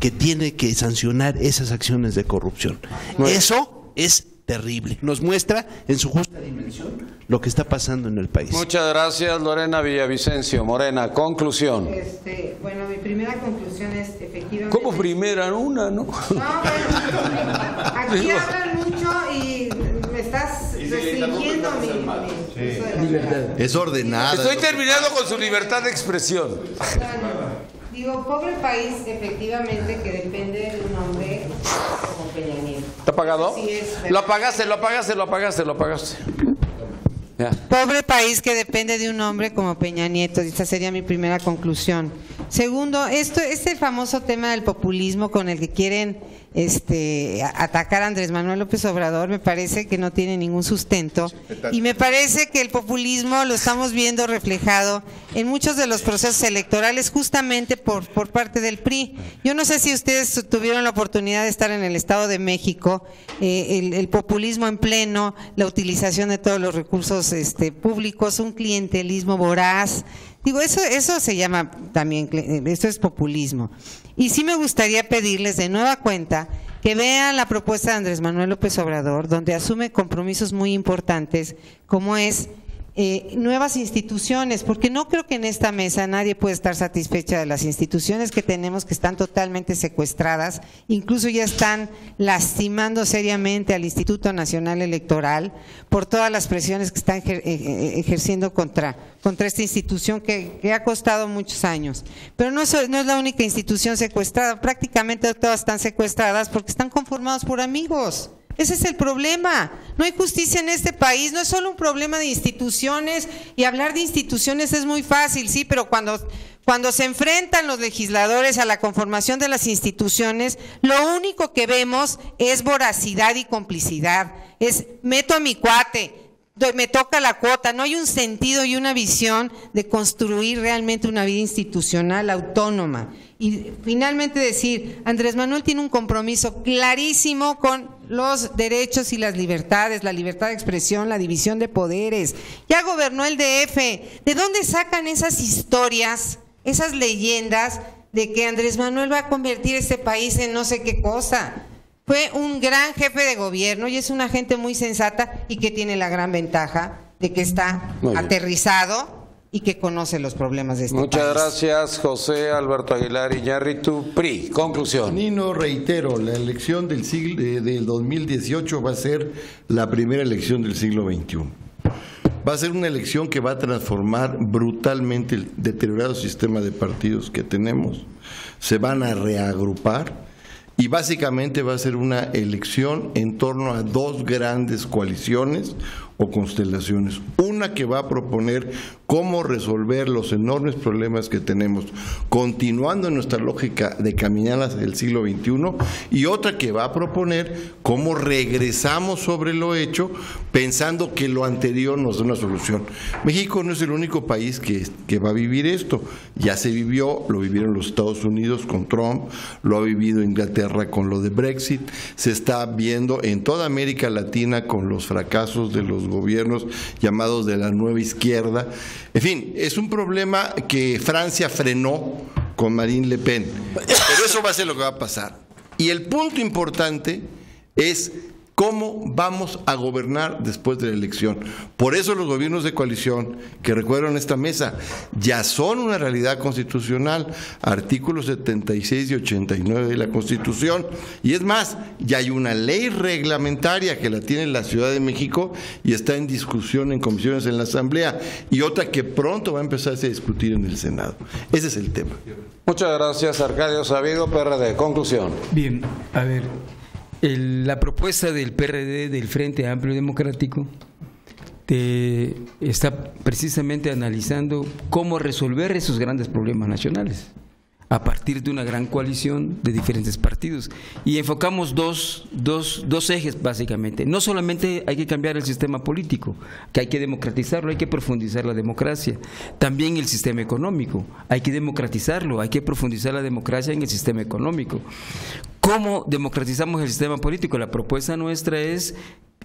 que tiene que sancionar esas acciones de corrupción. Eso es terrible. Nos muestra en su justa dimensión lo que está pasando en el país. Muchas gracias, Lorena Villavicencio. Morena, conclusión. Bueno, mi primera conclusión es efectivamente... ¿Cómo primera? Una, ¿no? No, bueno, aquí hablan mucho y me estás restringiendo mi libertad. Es ordenada. Estoy terminando con su libertad de expresión. Digo, pobre país, efectivamente, que depende de un hombre como Peña Nieto. ¿Está apagado? Sí, lo apagaste. Ya. Pobre país que depende de un hombre como Peña Nieto. Esta sería mi primera conclusión. Segundo, este famoso tema del populismo con el que quieren atacar a Andrés Manuel López Obrador, me parece que no tiene ningún sustento, y me parece que el populismo lo estamos viendo reflejado en muchos de los procesos electorales justamente por parte del PRI. Yo no sé si ustedes tuvieron la oportunidad de estar en el Estado de México, el populismo en pleno, la utilización de todos los recursos públicos, un clientelismo voraz. Digo, eso se llama también, esto es populismo. Y sí me gustaría pedirles de nueva cuenta que vean la propuesta de Andrés Manuel López Obrador, donde asume compromisos muy importantes, como es nuevas instituciones, porque no creo que en esta mesa nadie puede estar satisfecha de las instituciones que tenemos, que están totalmente secuestradas, incluso ya están lastimando seriamente al Instituto Nacional Electoral por todas las presiones que están ejerciendo contra esta institución que ha costado muchos años. Pero no es la única institución secuestrada, prácticamente todas están secuestradas porque están conformados por amigos. Ese es el problema. No hay justicia en este país, no es solo un problema de instituciones, y hablar de instituciones es muy fácil, sí, pero cuando se enfrentan los legisladores a la conformación de las instituciones, lo único que vemos es voracidad y complicidad, es meto a mi cuate, me toca la cuota. No hay un sentido y una visión de construir realmente una vida institucional autónoma. Y finalmente decir, Andrés Manuel tiene un compromiso clarísimo con los derechos y las libertades, la libertad de expresión, la división de poderes. Ya gobernó el DF. ¿De dónde sacan esas historias, esas leyendas de que Andrés Manuel va a convertir este país en no sé qué cosa? Fue un gran jefe de gobierno y es una gente muy sensata y que tiene la gran ventaja de que está aterrizado y que conoce los problemas de este país. Muchas gracias, José Alberto Aguilar Iñárritu. PRI, conclusión. Nino, reitero, la elección del 2018 va a ser la primera elección del siglo XXI. Va a ser una elección que va a transformar brutalmente el deteriorado sistema de partidos que tenemos. Se van a reagrupar y básicamente va a ser una elección en torno a dos grandes coaliciones o constelaciones. Una que va a proponer cómo resolver los enormes problemas que tenemos, continuando en nuestra lógica de caminar hacia el siglo XXI, y otra que va a proponer cómo regresamos sobre lo hecho, pensando que lo anterior nos da una solución. México no es el único país que va a vivir esto. Ya se vivió, lo vivieron los Estados Unidos con Trump, lo ha vivido Inglaterra con lo de Brexit, se está viendo en toda América Latina con los fracasos de los gobiernos llamados de la nueva izquierda. En fin, es un problema que Francia frenó con Marine Le Pen, pero eso va a ser lo que va a pasar. Y el punto importante es cómo vamos a gobernar después de la elección. Por eso los gobiernos de coalición que recuerdan esta mesa ya son una realidad constitucional, artículos 76 y 89 de la Constitución, y es más, ya hay una ley reglamentaria que la tiene la Ciudad de México y está en discusión en comisiones en la Asamblea, y otra que pronto va a empezarse a discutir en el Senado. Ese es el tema. Muchas gracias, Arcadio Sabido, PRD. Conclusión. Bien, a ver, la propuesta del PRD, del Frente Amplio Democrático, está precisamente analizando cómo resolver esos grandes problemas nacionales a partir de una gran coalición de diferentes partidos. Y enfocamos dos ejes básicamente. No solamente hay que cambiar el sistema político, que hay que democratizarlo, hay que profundizar la democracia. También el sistema económico, hay que democratizarlo, hay que profundizar la democracia en el sistema económico. ¿Cómo democratizamos el sistema político? La propuesta nuestra es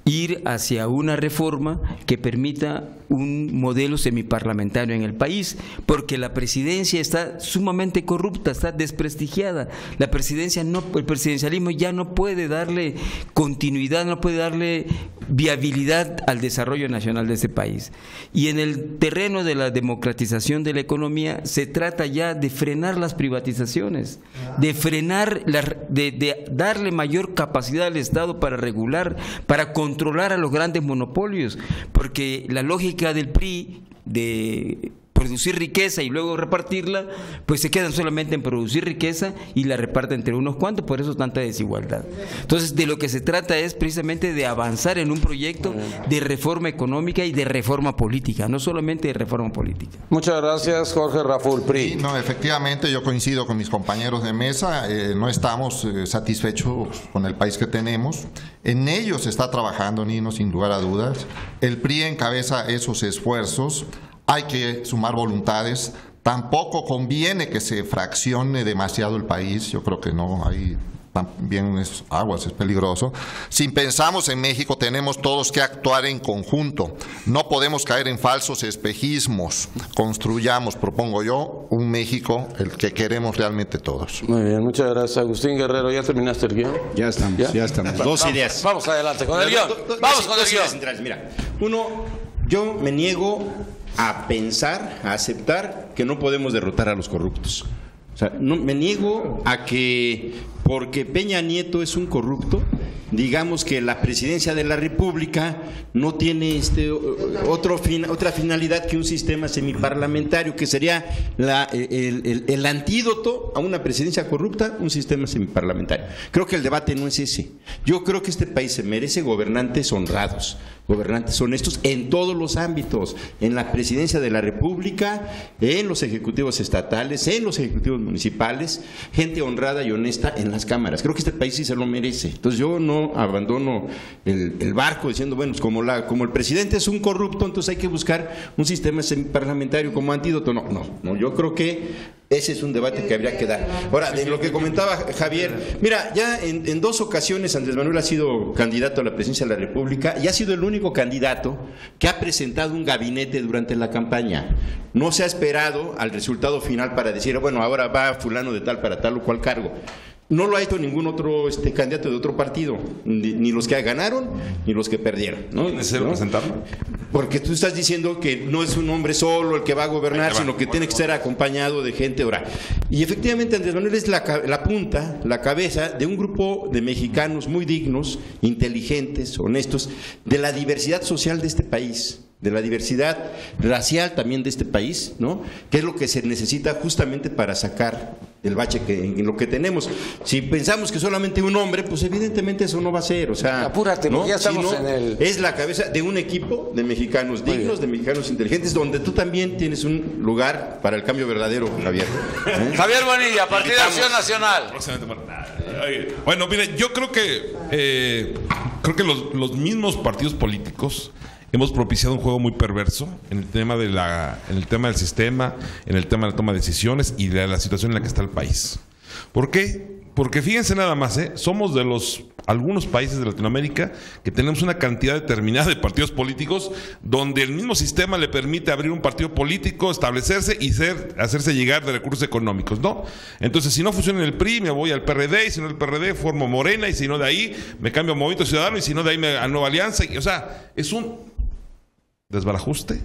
ir hacia una reforma que permita un modelo semiparlamentario en el país, porque la presidencia está sumamente corrupta, está desprestigiada. La presidencia el presidencialismo ya no puede darle continuidad, no puede darle viabilidad al desarrollo nacional de ese país. Y en el terreno de la democratización de la economía se trata ya de frenar las privatizaciones, de frenar, de darle mayor capacidad al Estado para regular, para controlar a los grandes monopolios, porque la lógica del PRI de producir riqueza y luego repartirla, pues se quedan solamente en producir riqueza y la reparten entre unos cuantos, por eso tanta desigualdad. Entonces, de lo que se trata es precisamente de avanzar en un proyecto de reforma económica y de reforma política, no solamente de reforma política. Muchas gracias, Jorge Raful, PRI. Sí, no, efectivamente, yo coincido con mis compañeros de mesa, no estamos satisfechos con el país que tenemos. En ello se está trabajando, Nino, sin lugar a dudas. El PRI encabeza esos esfuerzos. Hay que sumar voluntades. Tampoco conviene que se fraccione demasiado el país. Yo creo que no, ahí también es aguas, es peligroso. Si pensamos en México, tenemos todos que actuar en conjunto. No podemos caer en falsos espejismos. Construyamos, propongo yo, un México el que queremos realmente todos. Muy bien, muchas gracias, Agustín Guerrero. ¿Ya terminaste el guión? Ya estamos, ya estamos. Dos ideas. Vamos adelante con el guión. Vamos con el guión. Centrales. Mira, uno, yo me niego a pensar, a aceptar que no podemos derrotar a los corruptos. O sea, no, me niego a que porque Peña Nieto es un corrupto, digamos que la presidencia de la República no tiene otra finalidad que un sistema semiparlamentario, que sería el antídoto a una presidencia corrupta, un sistema semiparlamentario. Creo que el debate no es ese. Yo creo que este país se merece gobernantes honrados, gobernantes honestos en todos los ámbitos, en la presidencia de la República, en los ejecutivos estatales, en los ejecutivos municipales, gente honrada y honesta en las cámaras. Creo que este país sí se lo merece. Entonces yo no abandono el barco diciendo, bueno, pues como el presidente es un corrupto, entonces hay que buscar un sistema semiparlamentario como antídoto. No, yo creo que Ese es un debate que habría que dar. Ahora, de lo que comentaba Javier, mira, ya en 2 ocasiones Andrés Manuel ha sido candidato a la presidencia de la República y ha sido el único candidato que ha presentado un gabinete durante la campaña. No se ha esperado al resultado final para decir, bueno, ahora va fulano de tal para tal o cual cargo. No lo ha hecho ningún otro candidato de otro partido, ni los que ganaron, ni los que perdieron. ¿No? ¿Es necesario presentarlo? Porque tú estás diciendo que no es un hombre solo el que va a gobernar, sino que tiene que ser acompañado de gente. Ahora, y efectivamente Andrés Manuel es la punta, la cabeza de un grupo de mexicanos muy dignos, inteligentes, honestos, de la diversidad social de este país, de la diversidad racial también de este país, ¿no? Que es lo que se necesita justamente para sacar el bache en lo que tenemos. Si pensamos que solamente un hombre, pues evidentemente eso no va a ser, o sea, apúrate, ¿no? porque ya estamos en el... Es la cabeza de un equipo de mexicanos dignos, de mexicanos inteligentes, donde tú también tienes un lugar para el cambio verdadero, Javier. Javier Bonilla, Partido Acción Nacional. Bueno, mire, yo creo que los mismos partidos políticos hemos propiciado un juego muy perverso en el tema del sistema, en el tema de la toma de decisiones y de la situación en la que está el país. ¿Por qué? Porque fíjense nada más, somos de algunos países de Latinoamérica que tenemos una cantidad determinada de partidos políticos donde el mismo sistema le permite abrir un partido político, establecerse y hacerse llegar de recursos económicos, ¿no? Entonces, si no funciona en el PRI, me voy al PRD, y si no el PRD, formo Morena, y si no de ahí, me cambio a Movimiento Ciudadano, y si no de ahí a Nueva Alianza. O sea, es un desbarajuste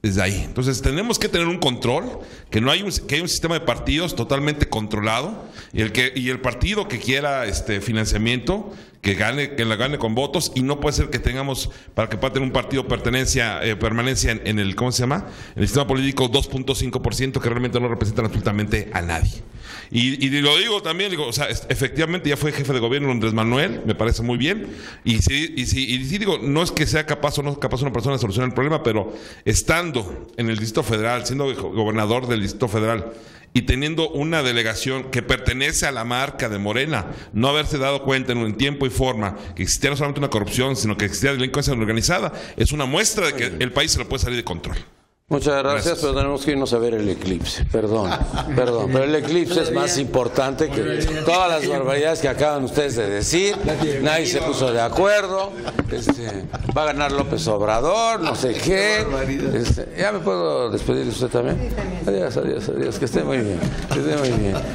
desde ahí. Entonces tenemos que tener un control, que hay un sistema de partidos totalmente controlado, y el partido que quiera financiamiento, que la gane con votos, y no puede ser que tengamos, para que pueda tener un partido permanencia en el, ¿cómo se llama?, en el sistema político, 2.5%, que realmente no representan absolutamente a nadie. Y lo digo también, o sea, efectivamente ya fue jefe de gobierno Andrés Manuel, me parece muy bien, y sí digo, no es que sea capaz o no capaz una persona de solucionar el problema, pero estando en el Distrito Federal, siendo gobernador del Distrito Federal, y teniendo una delegación que pertenece a la marca de Morena, no haberse dado cuenta en tiempo y forma que existía no solamente una corrupción, sino que existía delincuencia organizada, es una muestra de que el país se lo puede salir de control. Muchas gracias, pero tenemos que irnos a ver el eclipse. Perdón, pero el eclipse es más importante que todas las barbaridades que acaban ustedes de decir. Nadie se puso de acuerdo. Va a ganar López Obrador, no sé qué. ¿Ya me puedo despedir de usted también? Adiós, que esté muy bien.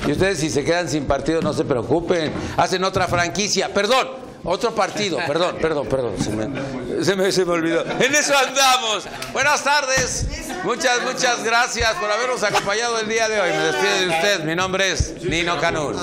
Y ustedes, si se quedan sin partido, no se preocupen. Hacen otra franquicia. Perdón. Otro partido, perdón, se me olvidó. En eso andamos. Buenas tardes. Muchas gracias por habernos acompañado el día de hoy. Me despido de ustedes. Mi nombre es Nino Canún.